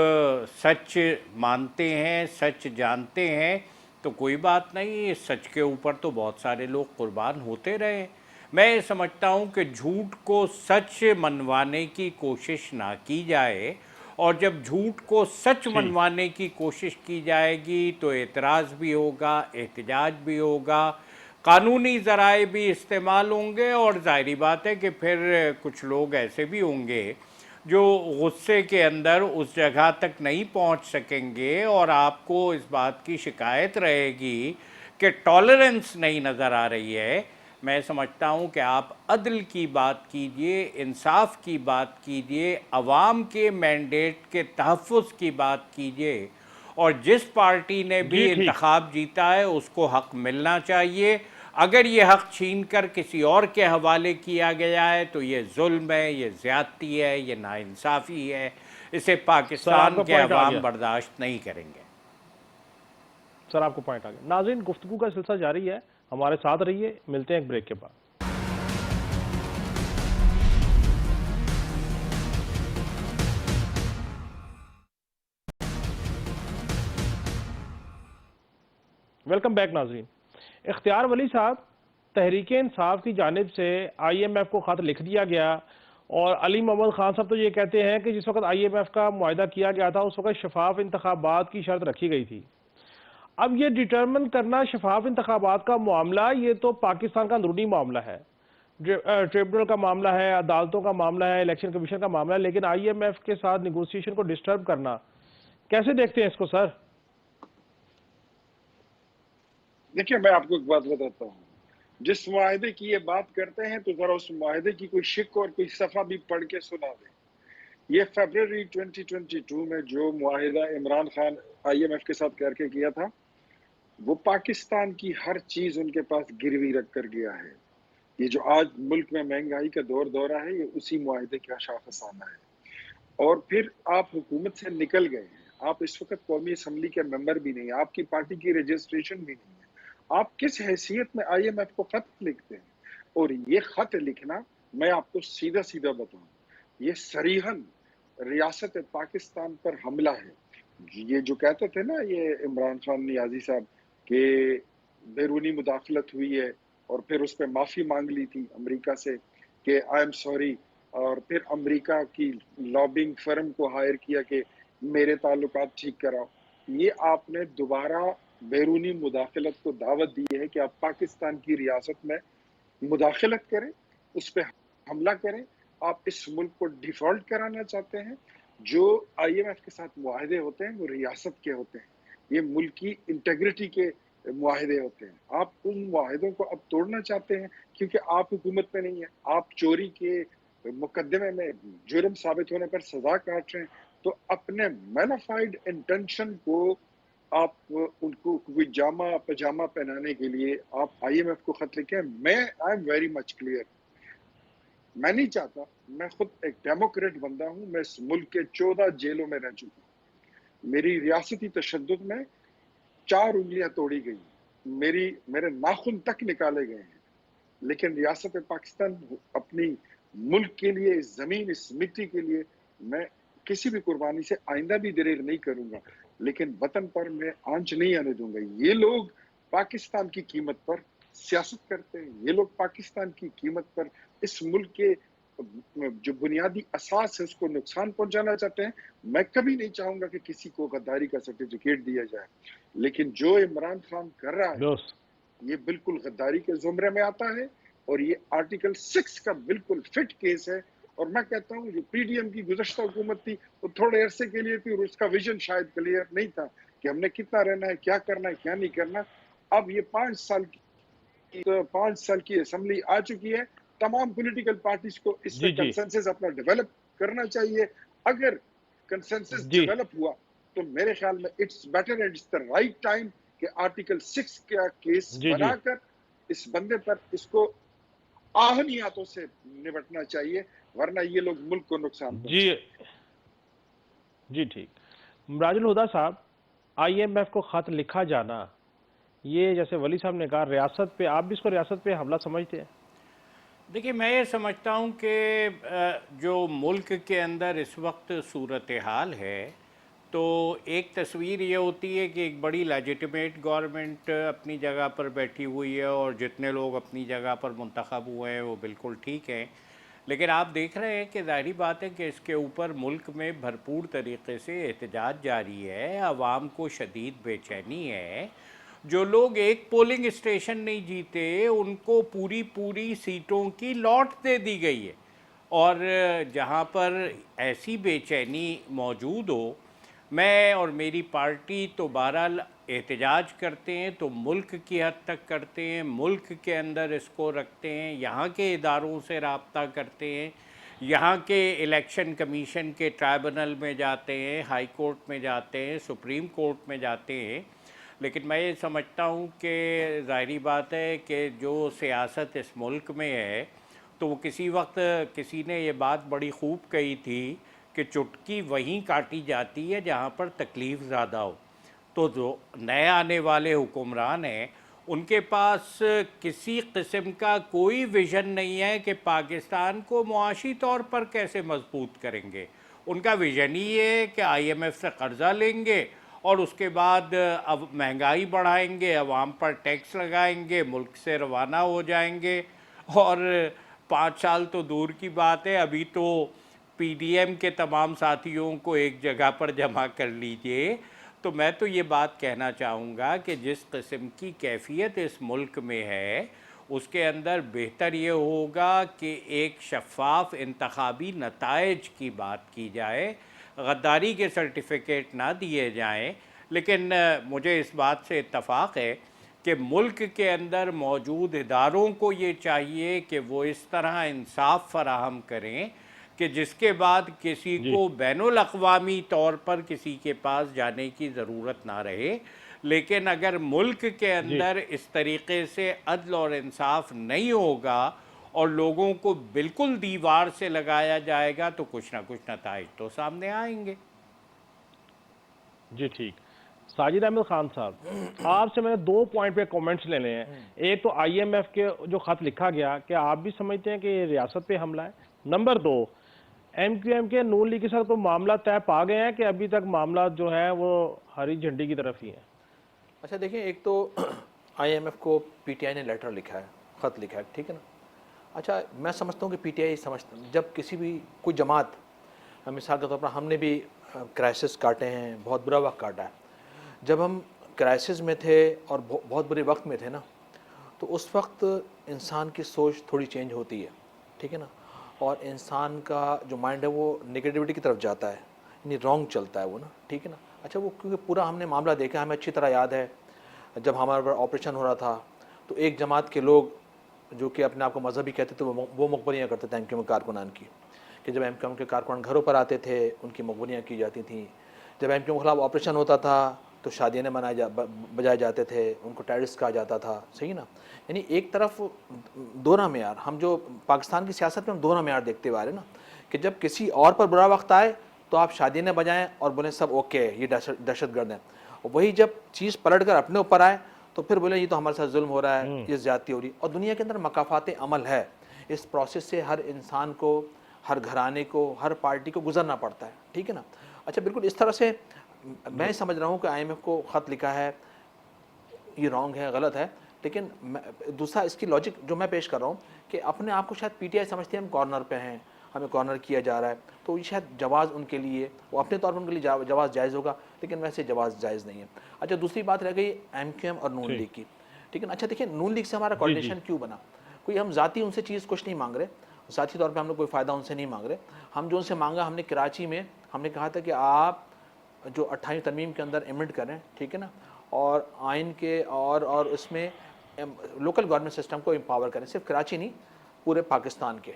سچ مانتے ہیں, سچ جانتے ہیں, تو کوئی بات نہیں, اس سچ کے اوپر تو بہت سارے لوگ قربان ہوتے رہے. میں سمجھتا ہوں کہ جھوٹ کو سچ منوانے کی کوشش نہ کی جائے, اور جب جھوٹ کو سچ منوانے کی کوشش کی جائے گی تو اعتراض بھی ہوگا, احتجاج بھی ہوگا, قانونی ذرائع بھی استعمال ہوں گے, اور ظاہری بات ہے کہ پھر کچھ لوگ ایسے بھی ہوں گے جو غصے کے اندر اس جگہ تک نہیں پہنچ سکیں گے, اور آپ کو اس بات کی شکایت رہے گی کہ ٹالرنس نہیں نظر آ رہی ہے. میں سمجھتا ہوں کہ آپ عدل کی بات کیجئے, انصاف کی بات کیجئے, عوام کے مینڈیٹ کے تحفظ کی بات کیجئے, اور جس پارٹی نے بھی انتخاب جیتا ہے اس کو حق ملنا چاہیے. اگر یہ حق چھین کر کسی اور کے حوالے کیا گیا ہے تو یہ ظلم ہے, یہ زیادتی ہے, یہ ناانصافی ہے, اسے پاکستان کے عوام برداشت نہیں کریں گے. سر آپ کو پوائنٹ آ گیا. ناظرین, گفتگو کا سلسلہ جاری ہے, ہمارے ساتھ رہیے, ملتے ہیں ایک بریک کے بعد. ویلکم بیک ناظرین. اختیار ولی صاحب, تحریک انصاف کی جانب سے آئی ایم ایف کو خط لکھ دیا گیا, اور علی محمد خان صاحب تو یہ کہتے ہیں کہ جس وقت آئی ایم ایف کا معاہدہ کیا گیا تھا اس وقت شفاف انتخابات کی شرط رکھی گئی تھی. اب یہ ڈیٹرمن کرنا شفاف انتخابات کا معاملہ, یہ تو پاکستان کا اندرونی معاملہ ہے. ट्रिब्यूनल का मामला है, अदालतों का मामला है, इलेक्शन कमीशन का मामला है, लेकिन आईएमएफ के साथ निगोशिएशन को डिस्टर्ब करना, कैसे देखते हैं इसको सर? देखिए, मैं आपको एक बात बताता हूँ, जिस मुआहदे की ये बात करते हैं तो जरा उस मुआहदे की कोई शिक और कोई सफा भी पढ़ के सुना दें। ये फरवरी 2022 में जो मुआहिदा इमरान खान आईएमएफ के साथ करके किया था, वो पाकिस्तान की हर चीज उनके पास गिरवी रख कर गया है। ये जो आज मुल्क में महंगाई का दौरा है, ये उसी मुआहिदे का शाखसाना है। और फिर आप हुकूमत से निकल गए हैं, आप इस वक्त कौमी असम्बली के मेंबर भी नहीं, आपकी पार्टी की रजिस्ट्रेशन भी नहीं है। आप किस हैसियत में आईएमएफ को खत लिखते हैं? और ये खत लिखना, मैं आपको सीधा सीधा बताऊं, ये सरीहन रियासत पाकिस्तान पर हमला है। ये जो कहते थे ना, ये इमरान खान नियाजी साहब के बैरूनी मुदाखलत हुई है और फिर उस पर माफ़ी मांग ली थी अमेरिका से कि आई एम सॉरी, और फिर अमेरिका की लॉबिंग फर्म को हायर किया कि मेरे ताल्लुकात ठीक कराओ। ये आपने दोबारा बैरूनी मुदाखलत को दावत दी है कि आप पाकिस्तान की रियासत में मुदाखलत करें, उस पर हमला करें। आप इस मुल्क को डिफॉल्ट कराना चाहते हैं। जो आईएमएफ के साथ मुआहदे होते हैं वो रियासत के होते हैं, ये मुल्क की इंटेग्रिटी के मुआहदे होते हैं। आप उन मुआहदों को अब तोड़ना चाहते हैं क्योंकि आप हुकूमत में नहीं है, आप चोरी के मुकदमे में जुर्म साबित होने पर सजा काट रहे हैं। तो अपने मैनिफाइड इंटेंशन को आप उनको कोई जामा पजामा पहनाने के लिए आप आईएमएफ को खत लिखें। I am very much clear, मैं नहीं चाहता, मैं खुद एक डेमोक्रेट बंदा हूं, मैं इस मुल्क के 14 जेलों में रह चुका हूं। मेरी रियासती तशद्दुद में 4 उंगलियां तोड़ी गई, मेरे नाखून तक निकाले गए हैं, लेकिन रियासत पाकिस्तान अपनी मुल्क के लिए, इस जमीन, इस मिट्टी के लिए मैं किसी भी कुर्बानी से आइंदा भी दरेर नहीं करूंगा, लेकिन वतन पर मैं आंच नहीं आने दूंगा। ये लोग पाकिस्तान की कीमत पर सियासत करते हैं, ये लोग पाकिस्तान की कीमत पर इस मुल्क के जो बुनियादी असास है उसको नुकसान पहुंचाना चाहते हैं। मैं कभी नहीं चाहूंगा कि किसी को गद्दारी का सर्टिफिकेट दिया जाए, लेकिन जो इमरान खान कर रहा है ये बिल्कुल गद्दारी के जुमरे में आता है और ये आर्टिकल 6 का बिल्कुल फिट केस है। और मैं कहता हूँ जो पीडीएम की गुज़श्ता हुकूमत थी वो थोड़े अरसे के लिए थी और उसका विजन शायद क्लियर नहीं था कि हमने कितना रहना है, क्या करना है, क्या नहीं करना। अब ये 5 साल की असेंबली आ चुकी है, तमाम पॉलिटिकल पार्टीज को इस पे कंसेंसस अपना डेवलप करना चाहिए। अगर कंसेंसस डेवलप हुआ तो मेरे ख्याल में it's better and it's the right time कि आर्टिकल 6 का केस बनाकर इस बंदे पर इसको आहनी हाथों से निपटना चाहिए, वरना ये लोग मुल्क को नुकसान जी ठीक। राजुल हुदा साहब, आईएमएफ को खत लिखा जाना, ये जैसे वली साहब ने कहा रियासत पे, आप भी इसको रियासत पे हमला समझते हैं? देखिए, मैं ये समझता हूँ कि जो मुल्क के अंदर इस वक्त सूरत हाल है, तो एक तस्वीर ये होती है कि एक बड़ी लेजिटिमेट गवर्नमेंट अपनी जगह पर बैठी हुई है और जितने लोग अपनी जगह पर मुंतखब हुए हैं वो बिल्कुल ठीक हैं, लेकिन आप देख रहे हैं कि ज़ाहिरी बात है कि इसके ऊपर मुल्क में भरपूर तरीके से एहतजाज जारी है, आवाम को शदीद बेचैनी है। जो लोग एक पोलिंग स्टेशन नहीं जीते उनको पूरी सीटों की लॉट दे दी गई है, और जहाँ पर ऐसी बेचैनी मौजूद हो, मैं और मेरी पार्टी तो बहरहाल एहतजाज करते हैं तो मुल्क की हद तक करते हैं, मुल्क के अंदर इसको रखते हैं, यहाँ के इदारों से रब्ता करते हैं, यहाँ के इलेक्शन कमीशन के ट्राइब्यूनल में जाते हैं, हाई कोर्ट में जाते हैं, सुप्रीम कोर्ट में जाते हैं। लेकिन मैं ये समझता हूँ कि ज़ाहिरी बात है कि जो सियासत इस मुल्क में है, तो वो किसी वक्त किसी ने ये बात बड़ी खूब कही थी कि चुटकी वहीं काटी जाती है जहाँ पर तकलीफ़ ज़्यादा हो। तो जो नए आने वाले हुक्मरान हैं उनके पास किसी किस्म का कोई विज़न नहीं है कि पाकिस्तान को मुआशी तौर पर कैसे मजबूत करेंगे। उनका विज़न ही है कि IMF से कर्ज़ा लेंगे और उसके बाद अब महंगाई बढ़ाएंगे, अवाम पर टैक्स लगाएंगे, मुल्क से रवाना हो जाएंगे। और 5 साल तो दूर की बात है, अभी तो PDM के तमाम साथियों को एक जगह पर जमा कर लीजिए। तो मैं तो ये बात कहना चाहूँगा कि जिस किस्म की कैफियत इस मुल्क में है اس کے اندر بہتر یہ ہوگا کہ ایک شفاف انتخابی نتائج کی بات کی جائے، غداری کے سرٹیفکیٹ نہ دیے جائیں۔ لیکن مجھے اس بات سے اتفاق ہے کہ ملک کے اندر موجود اداروں کو یہ چاہیے کہ وہ اس طرح انصاف فراہم کریں کہ جس کے بعد کسی جی کو بین الاقوامی طور پر کسی کے پاس جانے کی ضرورت نہ رہے۔ لیکن اگر ملک کے جی اندر اس طریقے سے عدل اور انصاف نہیں ہوگا اور لوگوں کو بالکل دیوار سے لگایا جائے گا تو کچھ نہ کچھ نتائج تو سامنے آئیں گے۔ جی ٹھیک۔ ساجد احمد خان صاحب، آپ سے میں نے 2 پوائنٹ پہ کومنٹس لینے ہیں۔ ایک تو آئی ایم ایف کے جو خط لکھا گیا، کیا آپ بھی سمجھتے ہیں کہ یہ ریاست پہ حملہ ہے؟ نمبر 2، ایم کیو ایم کے نون لیگ کے ساتھ تو معاملہ طے پا گئے ہیں کہ ابھی تک معاملات جو ہیں وہ ہری جھنڈی کی طرف ہی ہیں؟ اچھا دیکھیں، ایک تو آئی ایم ایف کو پی ٹی آئی نے لیٹر لکھا ہے، خط لکھا ہے، ٹھیک ہے نا۔ اچھا میں سمجھتا ہوں کہ پی ٹی آئی سمجھتا جب کسی بھی کوئی جماعت، مثال کے طور پر ہم نے بھی کرائسس کاٹے ہیں، بہت برا وقت کاٹا ہے۔ جب ہم کرائسس میں تھے اور بہت برے وقت میں تھے نا، تو اس وقت انسان کی سوچ تھوڑی چینج ہوتی ہے، ٹھیک ہے نا، اور انسان کا جو مائنڈ ہے وہ نگیٹیوٹی کی طرف جاتا ہے، یعنی رانگ چلتا ہے وہ نا، ٹھیک ہے نا۔ اچھا وہ کیونکہ پورا ہم نے معاملہ دیکھا، ہمیں اچھی طرح یاد ہے جب ہمارے پر آپریشن ہو رہا تھا تو ایک جماعت کے لوگ جو کہ اپنے آپ کو مذہبی کہتے تھے وہ مقبریاں کرتے تھے ایم کیو ایم کارکنان کی، کہ جب ایم کیو ایم کے کارکنان گھروں پر آتے تھے ان کی مقبریاں کی جاتی تھیں۔ جب ایم کیو ایم کے خلاف آپریشن ہوتا تھا تو شادیاں بجائے جاتے تھے، ان کو ٹیررسٹ کہا جاتا تھا، صحیح نا۔ یعنی ایک طرف دونہ معیار، ہم جو پاکستان کی سیاست میں ہم دونہ معیار دیکھتے ہوئے آ رہے ہیں نا، کہ جب کسی اور پر برا وقت آئے تو آپ شادیاں نہ بجائیں اور بولیں سب اوکے ہے، یہ دہشت گرد ہیں، اور وہی جب چیز پلٹ کر اپنے اوپر آئے تو پھر بولیں یہ تو ہمارے ساتھ ظلم ہو رہا ہے، یہ زیادتی ہو رہی ہے۔ اور دنیا کے اندر مکافات عمل ہے، اس پروسیس سے ہر انسان کو، ہر گھرانے کو، ہر پارٹی کو گزرنا پڑتا ہے، ٹھیک ہے نا۔ اچھا بالکل اس طرح سے میں سمجھ رہا ہوں کہ آئی ایم ایف کو خط لکھا ہے، یہ رانگ ہے، غلط ہے، لیکن دوسرا اس کی لاجک جو میں پیش کر رہا ہوں کہ اپنے آپ کو شاید پی ٹی آئی سمجھتے ہیں ہم کارنر پہ ہیں، ہمیں کارنر کیا جا رہا ہے، تو یہ شاید جواز ان کے لیے، وہ اپنے طور پر ان کے لیے جواز جائز ہوگا، لیکن ویسے جواز جائز نہیں ہے۔ اچھا دوسری بات رہ گئی ایم کیو ایم اور نون لیگ کی، ٹھیک ہے نا۔ اچھا دیکھیں نون لیگ سے ہمارا کوارڈینیشن کیوں بنا؟ کوئی ہم ذاتی ان سے چیز کچھ نہیں مانگ رہے، ذاتی طور پہ ہم نے کوئی فائدہ ان سے نہیں مانگ رہے، ہم جو ان سے مانگا، ہم نے کراچی میں ہم نے کہا تھا کہ آپ جو 28 ترمیم کے اندر ایمنڈ کریں، ٹھیک ہے نا، اور آئین کے اور اس میں لوکل گورنمنٹ سسٹم کو امپاور کریں، صرف کراچی نہیں پورے پاکستان کے،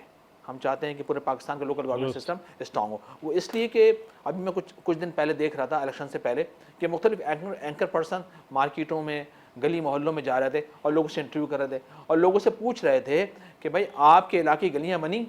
ہم چاہتے ہیں کہ پورے پاکستان کا لوکل گورنمنٹ سسٹم اسٹرانگ ہو۔ وہ اس لیے کہ ابھی میں کچھ دن پہلے دیکھ رہا تھا الیکشن سے پہلے کہ مختلف اینکر پرسن مارکیٹوں میں، گلی محلوں میں جا رہے تھے اور لوگوں سے انٹرویو کر رہے تھے اور لوگوں سے پوچھ رہے تھے کہ بھائی آپ کے علاقے کی گلیاں بنی،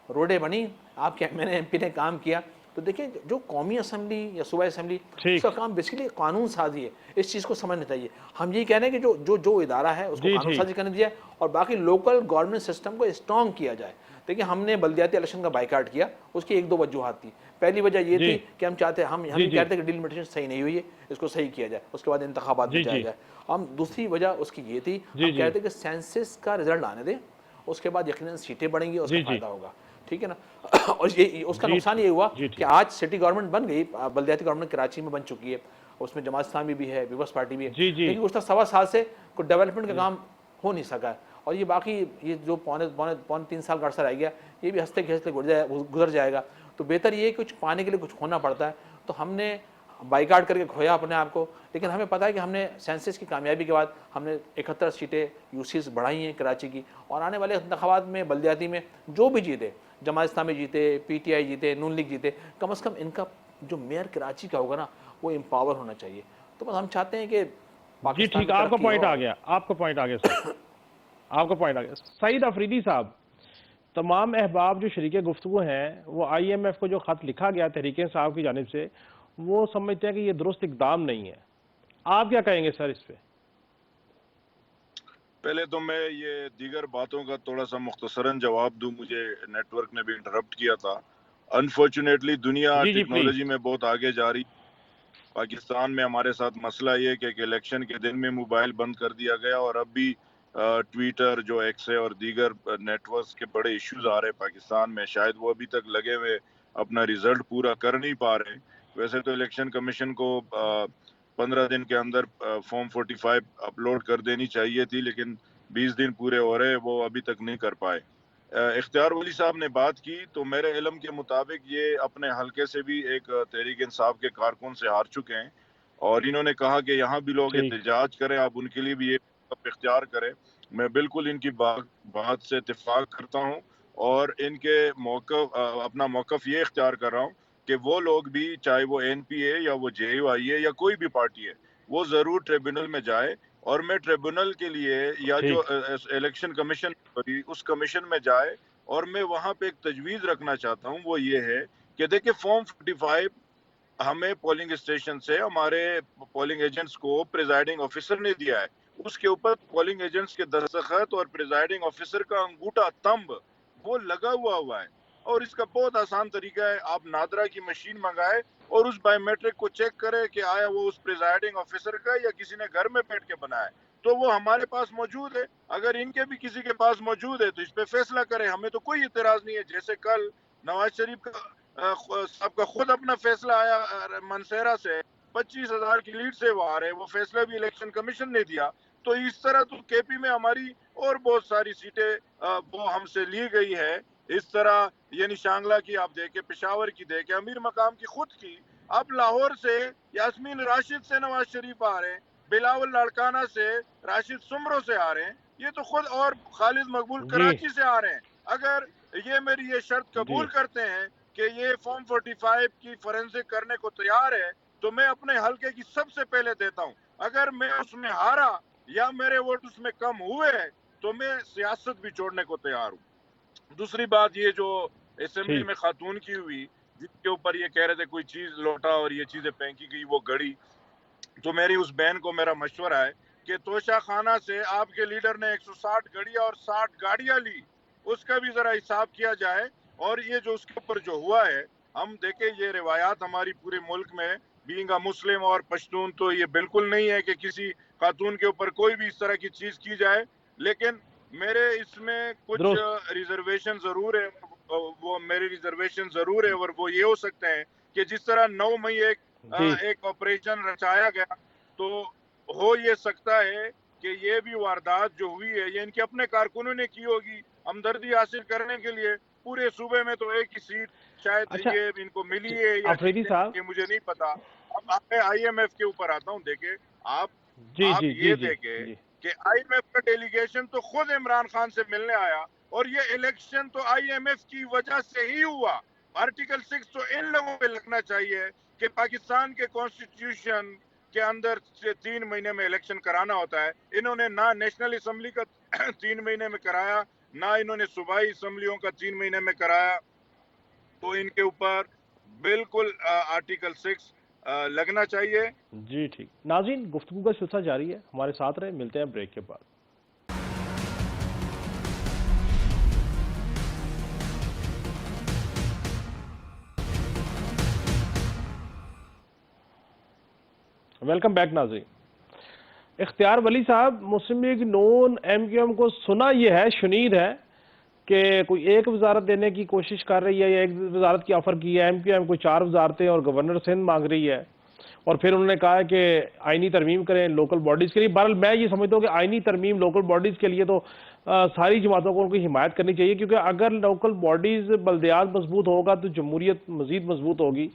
روڈیں بنی، آپ کے میں نے ایم پی نے کام کیا۔ تو دیکھیں جو قومی اسمبلی یا صوبائی اسمبلی اس کا کام بیسیکلی قانون سازی ہے، اس چیز کو سمجھنا چاہیے۔ ہم یہی کہہ رہے ہیں کہ جو ادارہ ہے اس کو قانون سازی کرنے دیا اور باقی لوکل گورنمنٹ سسٹم کو اسٹرانگ کیا جائے۔ دیکھیں ہم نے بلدیاتی الیکشن کا بائیکاٹ کیا، اس کی 1-2 وجوہات تھی۔ پہلی وجہ یہ تھی کہ ہم چاہتے ہم یہ کہتے ہیں کہ ڈیلیمیٹیشن صحیح نہیں ہوئی ہے، اس کو صحیح کیا جائے، اس کے بعد انتخابات میں جایا جائے۔ ہم دوسری وجہ اس کی یہ تھی، ہم کہتے ہیں کہ سینسس کا رزلٹ آنے دیں، اس کے بعد یقیناً سیٹیں بڑھیں گی، اس کا فائدہ ہوگا، ٹھیک ہے نا۔ اور اس کا نقصان یہ ہوا کہ آج سٹی گورنمنٹ بن گئی، بلدیاتی گورنمنٹ کراچی میں بن چکی ہے، اس میں جماعت اسلامی بھی ہے، پیپلز پارٹی بھی ہے، لیکن گزشتہ 1.25 سال سے کوئی ڈیولپمنٹ کا کام ہو نہیں سکا ہے۔ اور یہ باقی یہ جو پونے 3 سال کا عرصہ رہ گیا، یہ بھی ہنستے کھیلتے گزر جائے گا۔ تو بہتر یہ ہے کہ کچھ پانے کے لیے کچھ کھونا پڑتا ہے، تو ہم نے بائیکاٹ کر کے کھویا اپنے آپ کو، لیکن ہمیں پتہ ہے کہ ہم نے سینسس کی کامیابی کے بعد ہم نے 71 سیٹیں یو سیز بڑھائی ہیں کراچی کی، اور آنے والے انتخابات میں بلدیاتی میں جو بھی جیتے، جماعت اسلامی جیتے، پی ٹی آئی جیتے، نون لیگ جیتے، کم از کم ان کا جو میئر کراچی کا ہوگا نا وہ امپاور ہونا چاہیے۔ تو بس ہم چاہتے ہیں کہ جی ٹھیک، آپ کا پوائنٹ آ گیا، آپ کا پوائنٹ آ گیا سر، آپ کا پوائنٹ آ گیا۔ سعید افریدی صاحب، تمام احباب جو شریک گفتگو ہیں وہ آئی ایم ایف کو جو خط لکھا گیا تحریک انصاف کی جانب سے، وہ سمجھتے ہیں کہ یہ درست اقدام نہیں ہے، آپ کیا کہیں گے سر اس پہ؟ پہلے تو میں یہ دیگر باتوں کا تھوڑا سا مختصراً جواب دوں، مجھے نیٹ ورک نے بھی انٹرپٹ کیا تھا۔ انفارچونیٹلی دنیا جی ٹیکنالوجی میں بہت آگے جا رہی، پاکستان میں ہمارے ساتھ مسئلہ یہ کہ الیکشن کے دن میں موبائل بند کر دیا گیا، اور اب بھی ٹویٹر جو ایکس ہے اور دیگر نیٹ ورکس کے بڑے ایشوز آ رہے پاکستان میں، شاید وہ ابھی تک لگے ہوئے اپنا ریزلٹ پورا کر نہیں پا رہے۔ ویسے تو الیکشن کمیشن کو 15 دن کے اندر فارم 45 اپلوڈ کر دینی چاہیے تھی، لیکن 20 दिन पूरे हो रहे, वो अभी तक नहीं कर पाए। इख्तियार वली साहब ने बात की तो मेरे इल्म के मुताबिक ये अपने हलके से भी एक तहरीक इंसाफ के कारकुन से हार चुके हैं, और इन्होंने कहा कि यहाँ भी लोग ठीक। एहतजाज करें, आप उनके लिए भी ये इख्तियार करें। मैं बिल्कुल इनकी बात से इत्तेफाक करता हूँ, और इनके अपना मौक़िफ़ ये इख्तियार कर रहा हूँ कि वो लोग भी, चाहे वो NPA या वो JUI है या कोई भी पार्टी है, वो ज़रूर ट्रिब्यूनल में जाए, और मैं ट्रिब्यूनल के लिए या जो ठीक। इलेक्शन कमीशन उस कमीशन में जाए, और मैं वहाँ पे एक तजवीज़ रखना चाहता हूँ, वो ये है कि देखिए फॉर्म 45 हमें पोलिंग स्टेशन से हमारे पोलिंग एजेंट्स को प्रिजाइडिंग ऑफिसर ने दिया है, उसके ऊपर पोलिंग एजेंट्स के दस्तखत और प्रिजाइडिंग ऑफिसर का अंगूठा थंब वो लगा हुआ है। और इसका बहुत आसान तरीका है, आप नादरा की मशीन मंगाए और उस बायोमेट्रिक को चेक करें कि आया वो उस प्रिजाइडिंग ऑफिसर का या किसी ने घर में बैठ के बनाया है, तो वो हमारे पास मौजूद है। अगर इनके भी किसी के पास मौजूद है तो इस पे फैसला करें, हमें तो कोई इतराज नहीं है। जैसे कल नवाज शरीफ का साहब का खुद अपना फैसला आया मनसेरा से, 25,000 की लीड से वो आ रहे हैं, वो फैसला भी इलेक्शन कमीशन ने दिया। तो इस तरह तो KP में हमारी और बहुत सारी सीटें वो हमसे ली गई है। इस तरह यानी शांगला की आप देखें, पेशावर की देखें, अमीर मकाम की खुद की, अब लाहौर से यास्मीन राशिद से नवाज शरीफ आ रहे हैं, बिलावल लाड़काना से राशिद सुमरो से आ रहे हैं, ये तो खुद, और खालिद मकबूल जी। कराची से आ रहे हैं। अगर ये मेरी ये शर्त कबूल जी। करते हैं कि ये फॉर्म 45 की फोरेंसिक करने को तैयार है, तो मैं अपने हलके की सबसे पहले देता हूँ। अगर मैं उसमें हारा या मेरे वोट उसमें कम हुए तो मैं सियासत भी छोड़ने को तैयार हूँ। दूसरी बात, ये जो असेंबली ठीक। में खातून की हुई, जिसके ऊपर ये कह रहे थे कोई चीज लौटा और ये चीजें फेंकी गई, वो गड़ी, तो मेरी उस बहन को मेरा मशवरा है कि तोशा खाना से आपके लीडर ने 160 घड़ियां और 60 गाड़ियां ली, उसका भी जरा हिसाब किया जाए। और ये जो उसके ऊपर जो हुआ है, हम देखें ये रिवायात हमारी पूरे मुल्क में, बीइंग अ मुस्लिम और पश्तून, तो ये बिल्कुल नहीं है कि किसी खातून के ऊपर कोई भी इस तरह की चीज की जाए, लेकिन मेरे इसमें कुछ दुरुस्त। रिजर्वेशन जरूर है। वो मेरे रिजर्वेशन जरूर है, और वो ये हो सकते हैं कि जिस तरह 9 मई जी। एक ऑपरेशन रचाया गया, तो हो ये सकता है कि ये भी वारदात जो हुई है ये इनके अपने कारकुनों ने की होगी, हमदर्दी हासिल करने के लिए। पूरे सूबे में तो एक ही सीट शायद अच्छा, ये इनको मिली है या अफरीदी नहीं, साहब। ये मुझे नहीं पता। अब मैं IMF के ऊपर आता हूँ। देखे आप जी। आप जी। जी। ये जी। देखे जी। कि IMF का डेलीगेशन तो खुद इमरान खान से मिलने आया, और ये इलेक्शन तो IMF की वजह से ही हुआ। आर्टिकल 6 तो इन लोगों पे लगना चाहिए कि पाकिस्तान के कॉन्स्टिट्यूशन के अंदर से 3 महीने में इलेक्शन कराना होता है। इन्होंने ना नेशनल असम्बली का 3 महीने में कराया, ना इन्होंने सूबाई असम्बलियों का 3 महीने में कराया, तो इनके ऊपर बिल्कुल आर्टिकल 6 लगना चाहिए। जी। ठीक नाज़रीन, गुफ्तगू का सिलसिला जारी है, हमारे साथ रहे, मिलते हैं ब्रेक के बाद। वेलकम बैक नाज़रीन। इख्तियार वली साहब, मुस्लिम लीग नून MQM को सुना यह है, शुनीद है कि कोई एक वजारत देने की कोशिश कर रही है या एक वजारत की ऑफर की है। MQM कोई 4 वजारतें और गवर्नर सिंध मांग रही है, और फिर उन्होंने कहा है कि आइनी तरमीम करें लोकल बॉडीज़ के लिए। बहरहाल मैं ये समझता हूँ कि आइनी तरमीम लोकल बॉडीज़ के लिए तो सारी जमातों को उनकी हिमायत करनी चाहिए, क्योंकि अगर लोकल बॉडीज़ बल्दियात मजबूत होगा तो जमहूरियत मज़ीद मजबूत होगी।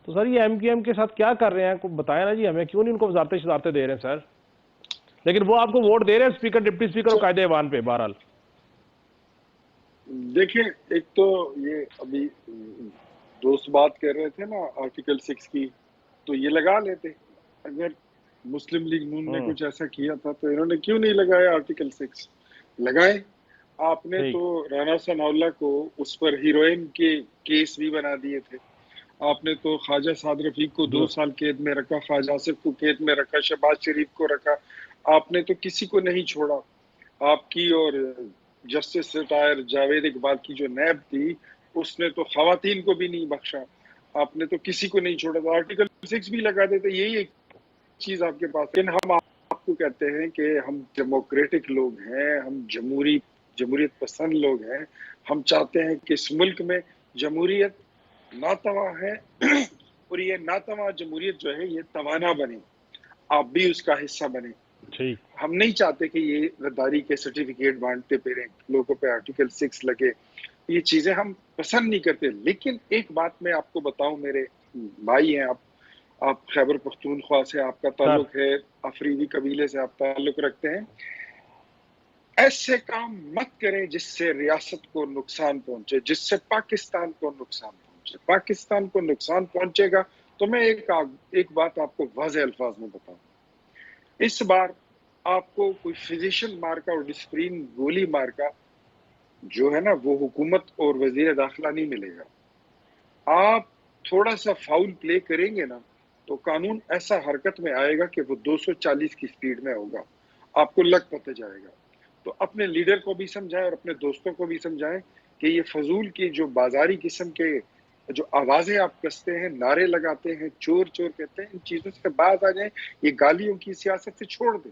तो सर ये MQM के साथ क्या कर रहे हैं, को बताया ना जी हमें, क्यों नहीं उनको वजारतें शजारतें दे रहे हैं सर? लेकिन वो आपको वोट दे रहे हैं स्पीकर, डिप्टी स्पीकर और कायदे ऐवान पे। बहरहाल देखिए, एक तो ये अभी दोस्त बात कर रहे थे ना आर्टिकल 6 की, तो ये लगा लेते। अगर मुस्लिम लीग नून ने कुछ ऐसा किया था तो इन्होंने क्यों नहीं लगाया आर्टिकल 6? लगाए। आपने ठीक। तो राना सनाउल्लाह को उस पर हीरोइन के केस भी बना दिए थे। आपने तो ख्वाजा साद रफीक को 2 साल कैद में रखा, ख्वाजा आसिफ को कैद में रखा, शहबाज शरीफ को रखा। आपने तो किसी को नहीं छोड़ा। आपकी और जस्टिस रिटायर जावेद इकबाल की जो नैब थी, उसने तो खवातीन को भी नहीं बख्शा। आपने तो किसी को नहीं छोड़ा। तो आर्टिकल 6 भी लगा देते, यही एक चीज आपके पास। लेकिन हम आपको कहते हैं कि हम डेमोक्रेटिक लोग हैं, हम जमहूरियत पसंद लोग हैं। हम चाहते हैं कि इस मुल्क में जमहूरियत नातवा है और ये नातवा जमहूरियत जो है ये तवाना बने, आप भी उसका हिस्सा बने। ठीक। हम नहीं चाहते कि ये गद्दारी के सर्टिफिकेट बांटते फिरें, लोगों पे आर्टिकल 6 लगे, ये चीजें हम पसंद नहीं करते। लेकिन एक बात मैं आपको बताऊं, मेरे भाई हैं आप खैबर पख्तूनख्वा से आपका ताल्लुक है, अफरीदी कबीले से आप ताल्लुक रखते हैं, ऐसे काम मत करें जिससे रियासत को नुकसान पहुंचे, जिससे पाकिस्तान को नुकसान पहुंचे। पाकिस्तान को नुकसान पहुंचेगा तो मैं एक बात आपको वाज़ेह अल्फाज में बताऊं, इस बार आपको कोई फिजिशियन मार का और डिस्प्रीन गोली मार का जो है ना, वो हुकूमत और वजीर दाखिला नहीं मिलेगा। आप थोड़ा सा फाउल प्ले करेंगे ना, तो कानून ऐसा हरकत में आएगा कि वो 240 की स्पीड में होगा, आपको लग पता जाएगा। तो अपने लीडर को भी समझाएं और अपने दोस्तों को भी समझाएं कि ये फजूल की जो बाजारी किस्म के जो आवाजें आप कसते हैं, नारे लगाते हैं, चोर चोर कहते हैं, इन चीजों से बात आ जाए, ये गालियों की सियासत से छोड़ दें।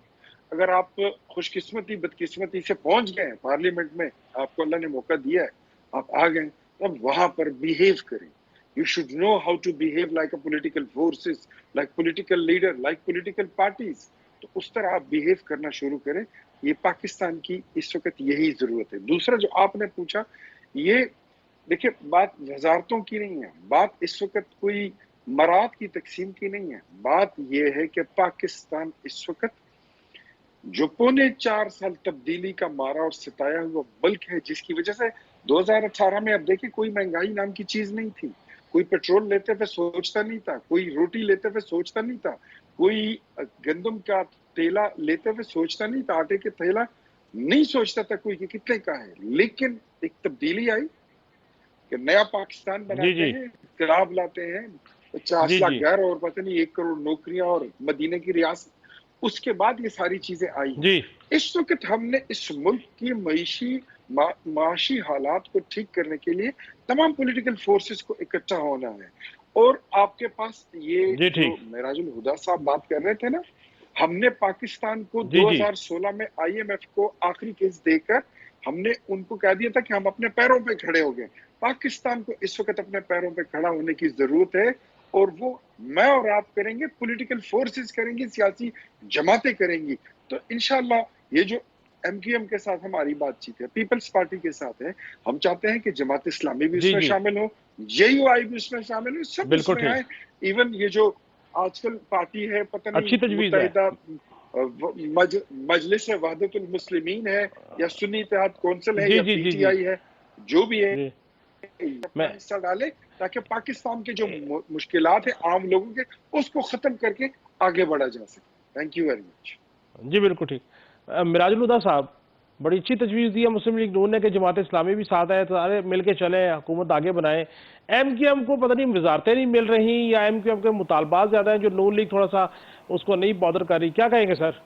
अगर आप खुशकिस्मती बदकिस्मती से पहुंच गए हैं पार्लियामेंट में, आपको अल्लाह ने मौका दिया है, आप आ गए, तब वहां पर बिहेव करें। You should know how to behave like a political forces, like political leader, like political parties. तो उस तरह आप बिहेव करना शुरू करें। ये पाकिस्तान की इस वक्त यही जरूरत है। दूसरा जो आपने पूछा, ये देखिए बात वजारतों की नहीं है, बात इस वक्त कोई मराद की तकसीम की नहीं है, बात ये है कि पाकिस्तान इस वक्त जो 4.25 साल तब्दीली का मारा और सताया हुआ मुल्क है, जिसकी वजह से 2018 में अब देखिए कोई महंगाई नाम की चीज नहीं थी, कोई पेट्रोल लेते हुए सोचता नहीं था, कोई रोटी लेते हुए सोचता नहीं था, कोई गंदम का तेला लेते हुए सोचता नहीं था, आटे के थैला नहीं सोचता था कोई कि कितने का है। लेकिन एक तब्दीली आई कि नया पाकिस्तान बनाते हैं, इनकलाब लाते हैं, 50 लाख घर और पता नहीं 1 करोड़ नौकरियां और मदीने की रियासत, उसके बाद ये सारी चीजें आई। इस वक्त हमने इस मुल्क की माशी हालात को ठीक करने के लिए तमाम पॉलिटिकल फोर्सेस को इकट्ठा होना है। और आपके पास ये जो मेराजुल हुदा साहब बात कर रहे थे ना, हमने पाकिस्तान को 2016 में IMF को आखिरी केस देकर हमने उनको कह दिया था कि हम अपने पैरों पे खड़े हो गए। पाकिस्तान को इस वक्त अपने पैरों पे खड़ा होने की जरूरत है, और वो मैं और आप करेंगे, पॉलिटिकल फोर्सेस करेंगी, सियासी जमातें करेंगी। तो इंशाल्लाह ये जो MQM के साथ हमारी बातचीत है, पीपल्स पार्टी के साथ है, हम चाहते हैं कि जमात इस्लामी भी उसमें शामिल हो, JUI भी उसमें शामिल हो, सब उसमें आए। इवन ये जो आजकल पार्टी है, पता नहीं मुत्तहिदा मजलिस वहदतुल मुस्लिमीन है या सुन्नी इत्तेहाद कौंसिल है या PTI है, जो भी है, हिस्सा डाले ताकि पाकिस्तान के जो मुश्किलात है आम लोगों के, उसको खत्म करके आगे बढ़ा जा सके। Thank you very much. जी बिल्कुल ठीक। मिराजुल हुदा साहब, बड़ी अच्छी तजवीज़ दी है मुस्लिम लीग नून ने कि जमात इस्लामी भी साथ है, तो सारे मिल के चले, हुकूमत आगे बनाए। MQM को पता नहीं वजारतें नहीं मिल रही या MQM के मुतालबात ज़्यादा हैं जो नून लीग थोड़ा सा उसको नहीं बॉदर कर रही, क्या कहेंगे सर?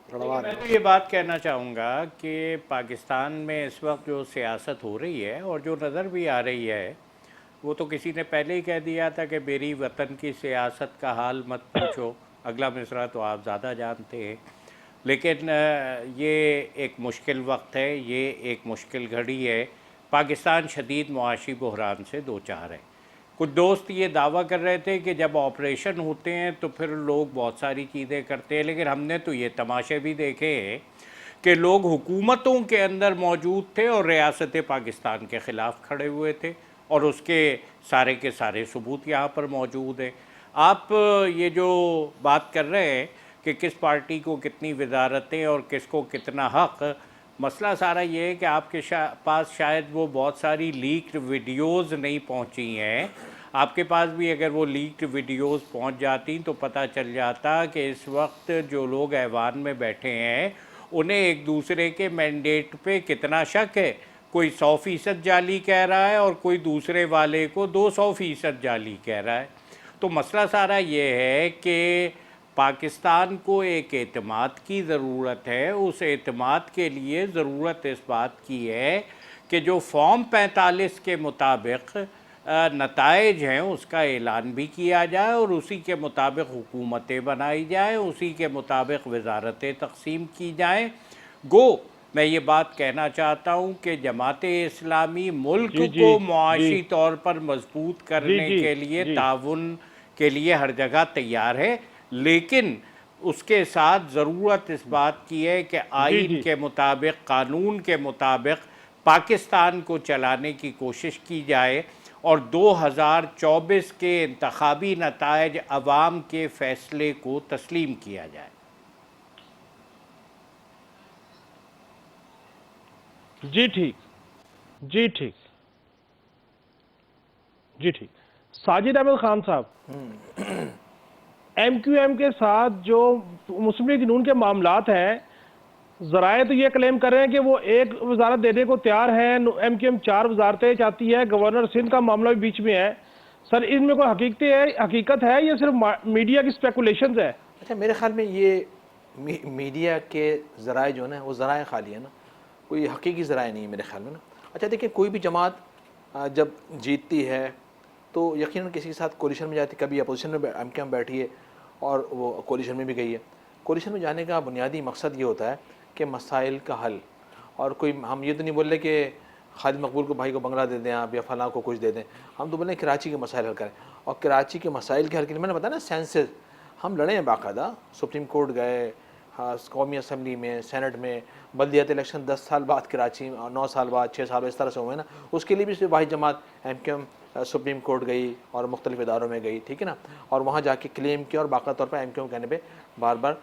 मैं तो ये बात कहना चाहूँगा कि पाकिस्तान में इस वक्त जो सियासत हो रही है और जो नज़र भी आ रही है, वो तो किसी ने पहले ही कह दिया था कि मेरी वतन की सियासत का हाल मत पूछो, अगला मिसरा तो आप ज़्यादा जानते हैं। लेकिन ये एक मुश्किल वक्त है, ये एक मुश्किल घड़ी है। पाकिस्तान शदीद मुआशी बहरान से दो चार है। कुछ दोस्त ये दावा कर रहे थे कि जब ऑपरेशन होते हैं तो फिर लोग बहुत सारी चीज़ें करते हैं, लेकिन हमने तो ये तमाशे भी देखे हैं कि लोग हुकूमतों के अंदर मौजूद थे और रियासत पाकिस्तान के ख़िलाफ़ खड़े हुए थे, और उसके सारे के सारे सबूत यहाँ पर मौजूद हैं। आप ये जो बात कर रहे हैं कि किस पार्टी को कितनी वजारतें और किसको कितना हक़, मसला सारा ये है कि आपके पास शायद वो बहुत सारी लीक्ड वीडियोस नहीं पहुंची हैं। आपके पास भी अगर वो लीक्ड वीडियोस पहुंच जाती तो पता चल जाता कि इस वक्त जो लोग ऐवान में बैठे हैं उन्हें एक दूसरे के मैंडेट पे कितना शक है। कोई 100% जाली कह रहा है और कोई दूसरे वाले को 200% जाली कह रहा है। तो मसला सारा ये है कि पाकिस्तान को एक एतमाद की ज़रूरत है। उस एतमाद के लिए ज़रूरत इस बात की है कि जो फॉर्म 45 के मुताबिक नताइज हैं उसका ऐलान भी किया जाए और उसी के मुताबिक हुकूमतें बनाई जाए, उसी के मुताबिक वजारतें तकसीम की जाएँ। गो मैं ये बात कहना चाहता हूँ कि जमात-ए-इस्लामी मुल्क को मुआशी तौर पर मजबूत करने के लिए ताउन के लिए हर जगह तैयार है, लेकिन اس کے ساتھ ضرورت اس بات کی ہے کہ آئین کے مطابق، قانون کے مطابق پاکستان کو چلانے کی کوشش کی جائے اور 2024 کے انتخابی نتائج عوام کے فیصلے کو تسلیم کیا جائے۔ جی ٹھیک، جی ٹھیک، جی ٹھیک۔ ساجد احمد خان صاحب، ایم کیو ایم کے ساتھ جو مسلم لیگ نون کے معاملات ہیں، ذرائع تو یہ کلیم کر رہے ہیں کہ وہ ایک وزارت دینے کو تیار ہے، ایم کیو ایم 4 وزارتیں چاہتی ہے، گورنر سندھ کا معاملہ بھی بیچ میں ہے۔ سر ان میں کوئی حقیقت ہے یا صرف میڈیا کی سپیکولیشنز ہے؟ اچھا میرے خیال میں یہ میڈیا کے ذرائع جو نا وہ ذرائع خالی ہے نا، کوئی حقیقی ذرائع نہیں ہے میرے خیال میں نا۔ اچھا دیکھیں کوئی بھی جماعت جب جیتتی ہے تو یقیناً کسی کے ساتھ کولیشن میں جاتی ہے، کبھی اپوزیشن میں ایم کیو ایم بیٹھی ہے اور وہ کولیشن میں بھی گئی ہے۔ کولیشن میں جانے کا بنیادی مقصد یہ ہوتا ہے کہ مسائل کا حل، اور کوئی ہم یہ تو نہیں بول رہے کہ خالد مقبول کو بھائی کو بنگلہ دے دیں آپ یا فلاں کو کچھ دے دیں، ہم تو بولیں کراچی کے مسائل حل کریں، اور کراچی کے مسائل کے حل کے لیے میں نے بتایا نا سینسز ہم لڑے ہیں باقاعدہ، سپریم کورٹ گئے، قومی اسمبلی میں، سینٹ میں، بلدیاتی الیکشن 10 سال بعد کراچی، 9 سال بعد، 6 سال بعد اس طرح سے ہوئے نا، اس کے لیے بھی واحد جماعت MQM supreme court گئی اور مختلف اداروں میں گئی، ٹھیک ہے نا، اور وہاں جا کے کلیم کیا اور باقاعدہ طور پر ایم کیو ایم کہنے پہ بار بار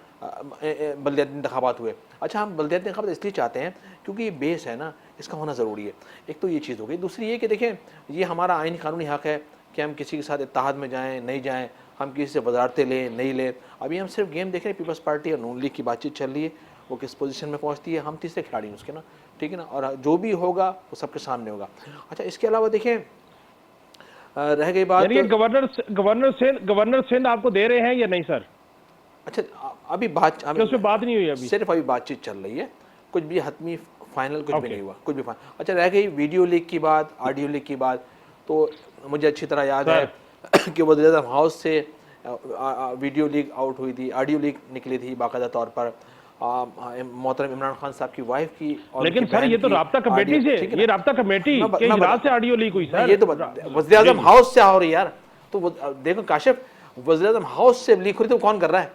بلدیاتی انتخابات ہوئے۔ اچھا ہم بلدیاتی انتخابات اس لیے چاہتے ہیں کیونکہ یہ بیس ہے نا، اس کا ہونا ضروری ہے۔ ایک تو یہ چیز ہو گئی، دوسری یہ کہ دیکھیں یہ ہمارا آئینی قانونی حق ہے کہ ہم کسی کے ساتھ اتحاد میں جائیں نہیں جائیں، ہم کسی سے وزارتیں لیں نہیں لیں۔ ابھی ہم صرف گیم دیکھ رہے ہیں، پیپلز پارٹی اور نون لیگ کی بات چیت چل رہی ہے، وہ کس پوزیشن میں پہنچتی ہے، ہم تیسرے کھلاڑی ہیں اس کے نا، ٹھیک ہے نا، اور جو بھی ہوگا وہ سب کے سامنے ہوگا۔ اچھا اس کے علاوہ دیکھیں رہ گئی بات، یعنی گورنر سندھ آپ کو دے رہے ہیں یا نہیں سر؟ اچھا ابھی بات اس پہ بات نہیں ہوئی ابھی، صرف ابھی بات چیت چل رہی ہے، کچھ بھی حتمی فائنل کچھ بھی نہیں ہوا، کچھ بھی فائنل۔ اچھا رہ گئی ویڈیو لیک کی بات، آڈیو لیک کی بات، تو مجھے اچھی طرح یاد ہے کہ وزیر اعظم ہاؤس سے ویڈیو لیک آؤٹ ہوئی تھی، آڈیو لیک نکلی تھی باقاعدہ طور پر محترم عمران خان صاحب کی وائف کی، لیکن سر یہ تو رابطہ کمیٹی سے، یہ رابطہ کمیٹی کے اجلاس سے آڈیو لیک ہوئی سر، یہ تو وزیر اعظم ہاؤس سے ہو رہی ہے یار، تو دیکھو کاشف وزیر اعظم ہاؤس سے لیک ہو رہی تو کون کر رہا ہے؟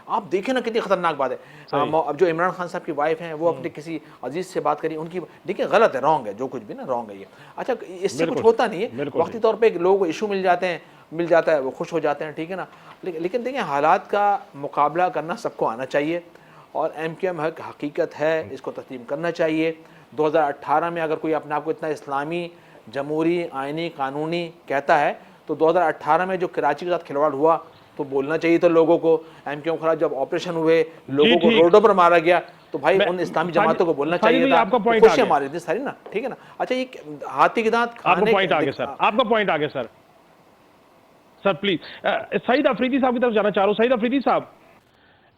آپ دیکھیں نا کتنی خطرناک بات ہے۔ اب جو عمران خان صاحب کی وائف ہیں وہ اپنے کسی عزیز سے بات کری، ان کی دیکھیں غلط ہے، رانگ ہے، جو کچھ بھی نا رانگ ہے یہ۔ اچھا اس سے کچھ ہوتا نہیں ہے، وقتی طور پہ لوگوں کو ایشو مل جاتا ہے وہ خوش ہو جاتے ہیں، ٹھیک ہے نا، لیکن دیکھیں حالات کا مقابلہ کرنا سب کو آنا چاہیے، اور ایم کیو ایم حقیقت ہے، اس کو تسلیم کرنا چاہیے۔ 2018 میں اگر کوئی اپنے آپ کو اتنا اسلامی، جمہوری، آئینی، قانونی کہتا ہے تو 2018 میں جو کراچی کے ساتھ کھلواڑ ہوا تو بولنا چاہیے تھا لوگوں کو، ایم کیو ایم خلاف جب آپریشن ہوئے لوگوں کو روڈوں پر مارا گیا تو بھائی ان اسلامی جماعتوں کو بولنا چاہیے تھا، خوشیاں ماری تھی ساری نا، ٹھیک ہے نا۔ اچھا یہ ہاتھی کے دانت آپ کا پوائنٹ آگے سر، آپ کا پوائنٹ آگے سر، سر پلیز سعید افریدی صاحب کی طرف جانا چاہ رہا ہوں۔ سعید افریدی صاحب،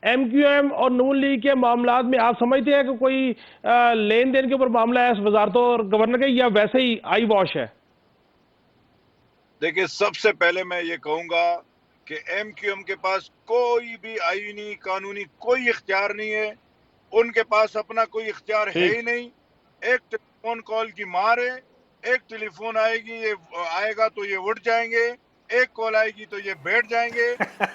ایم کیو ایم اور نون لیگ کے معاملات میں آپ سمجھتے ہیں کہ کوئی لین دین کے اوپر معاملہ ہے وزارتوں اور گورنر کے، یا ویسے ہی آئی واش ہے؟ دیکھیں سب سے پہلے میں یہ کہوں گا کہ ایم کیو ایم کے پاس کوئی بھی آئینی قانونی کوئی اختیار نہیں ہے، ان کے پاس اپنا کوئی اختیار ہے ہی نہیں۔ ایک ٹیلی فون کال کی مار ہے، ایک ٹیلی فون آئے گا تو یہ اٹھ جائیں گے، ایک کال آئے گی تو یہ بیٹھ جائیں گے۔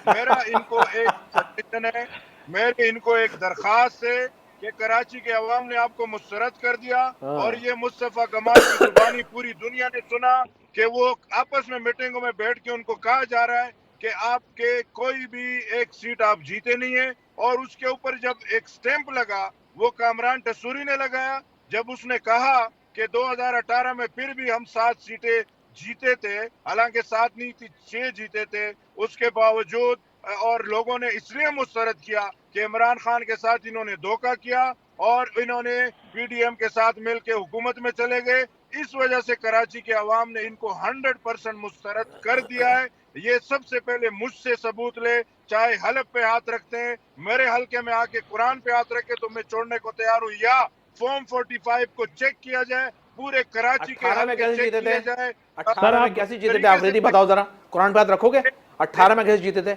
میرا ان کو ایک سجیشن ہے، میرے ان کو ایک درخواست ہے کہ کراچی کے عوام نے آپ کو مسترد کر دیا، اور یہ مصطفیٰ کمال کی زبانی پوری دنیا نے سنا کہ وہ آپس میں میٹنگوں میں بیٹھ کے ان کو کہا جا رہا ہے کہ آپ کے کوئی بھی ایک سیٹ آپ جیتے نہیں ہیں، اور اس کے اوپر جب ایک سٹیمپ لگا وہ کامران ٹسوری نے لگایا، جب اس نے کہا کہ 2018 میں پھر بھی ہم 7 سیٹیں جیتے تھے، حالانکہ 7 نہیں تھی 6 جیتے تھے، اس کے باوجود اور لوگوں نے اس لیے مسترد کیا کہ عمران خان کے ساتھ انہوں نے دھوکہ کیا اور انہوں نے پی ڈی ایم کے ساتھ مل کے حکومت میں چلے گئے، اس وجہ سے کراچی کے عوام نے ان کو 100% مسترد کر دیا ہے۔ یہ سب سے پہلے مجھ سے ثبوت لے، چاہے حلف پہ ہاتھ رکھتے ہیں، میرے حلقے میں آ کے قرآن پہ ہاتھ رکھے تو میں چھوڑنے کو تیار ہوں، یا فارم 45 کو چیک کیا جائے، پورے کراچی کے 18 میں حلقے کیسے چیک جیتے کیے تھے؟ جائے۔ 18 میں کیسے جیتے تھے آفریدی بتاؤ ذرا، قرآن پہ ہاتھ رکھو گے؟ 18 میں کیسے جیتے تھے؟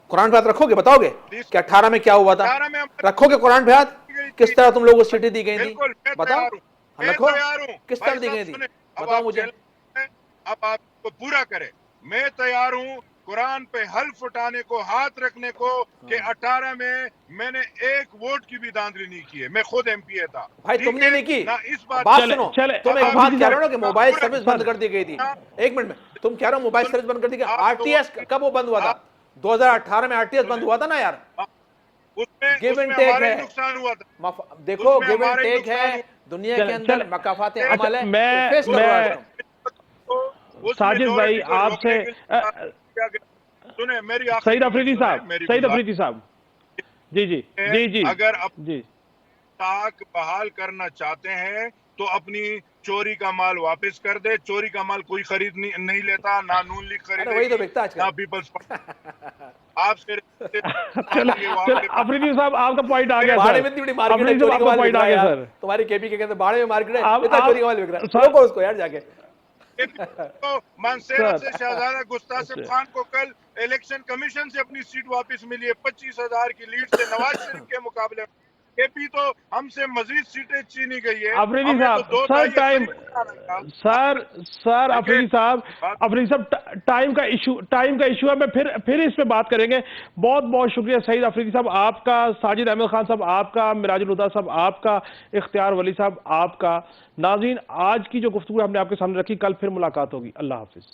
قرآن پہ ہاتھ رکھو گے، بتاؤ گے کہ 18 میں کیا ہوا تھا؟ رکھو گے قرآن پہ ہاتھ؟ کس طرح تم لوگوں کو سیٹیں دی گئی تھی؟ بتاؤ، رکھو کس طرح دی گئی تھی؟ بتاؤ مجھے۔ اب آپ کو پورا کرے، میں تیار ہوں قرآن پہ حلف اٹھانے کو، ہاتھ رکھنے کو کہ 18 میں میں نے ایک ووٹ کی بھی داندلی نہیں کی ہے. میں خود ایم پی اے تھا. بھائی تم نے نہیں کی. نہ اس بات سنو، تم ایک بات کہہ رہے ہو نا کہ موبائل سروس بند کر دی گئی تھی. ایک منٹ میں تم کہہ رہے ہو موبائل سروس بند کر دی گئی. آر ٹی ایس کب وہ بند ہوا تھا؟ 2018 میں آر ٹی ایس بند ہوا تھا نا یار. گیو اینڈ ٹیک ہے. نقصان ہوا تھا. دیکھو گیو اینڈ ٹیک ہے دنیا کے اندر، مکافات عمل ہے. ساجد بھائی آپ سے سنیں میری سعید افریدی صاحب جی اگر جی طاق بحال کرنا چاہتے ہیں تو اپنی چوری کا مال واپس کر دے. چوری کا مال کوئی خرید نہیں لیتا، نہ نون لیگ خریدے وہی تو بکتا آج کل. نہ پیپلز آپ سے افریدی صاحب آپ کا پوائنٹ آ گیا. باڑے میں اتنی بڑی مارکیٹ ہے، چوری کا مال بک رہا ہے یار. تمہاری کے پی کے اندر باڑے میں مارکیٹ ہے، اتنا چوری کا مال بک رہا ہے. روکو اس کو یار جا کے. مانسیرا سے شہزادہ گستاخ خان کو کل الیکشن کمیشن سے اپنی سیٹ واپس ملی ہے 25,000 کی لیڈ سے نواز شریف کے مقابلے. کے پی تو ہم سے مزید سیٹیں چینی گئی ہے. افریدی صاحب ٹائم کا ایشو ہے. میں پھر اس پہ بات کریں گے. بہت بہت شکریہ سعید افریدی صاحب آپ کا، ساجد احمد خان صاحب آپ کا، مراج الہدیٰ صاحب آپ کا، اختیار ولی صاحب آپ کا. ناظرین آج کی جو گفتگو ہم نے آپ کے سامنے رکھی، کل پھر ملاقات ہوگی. اللہ حافظ.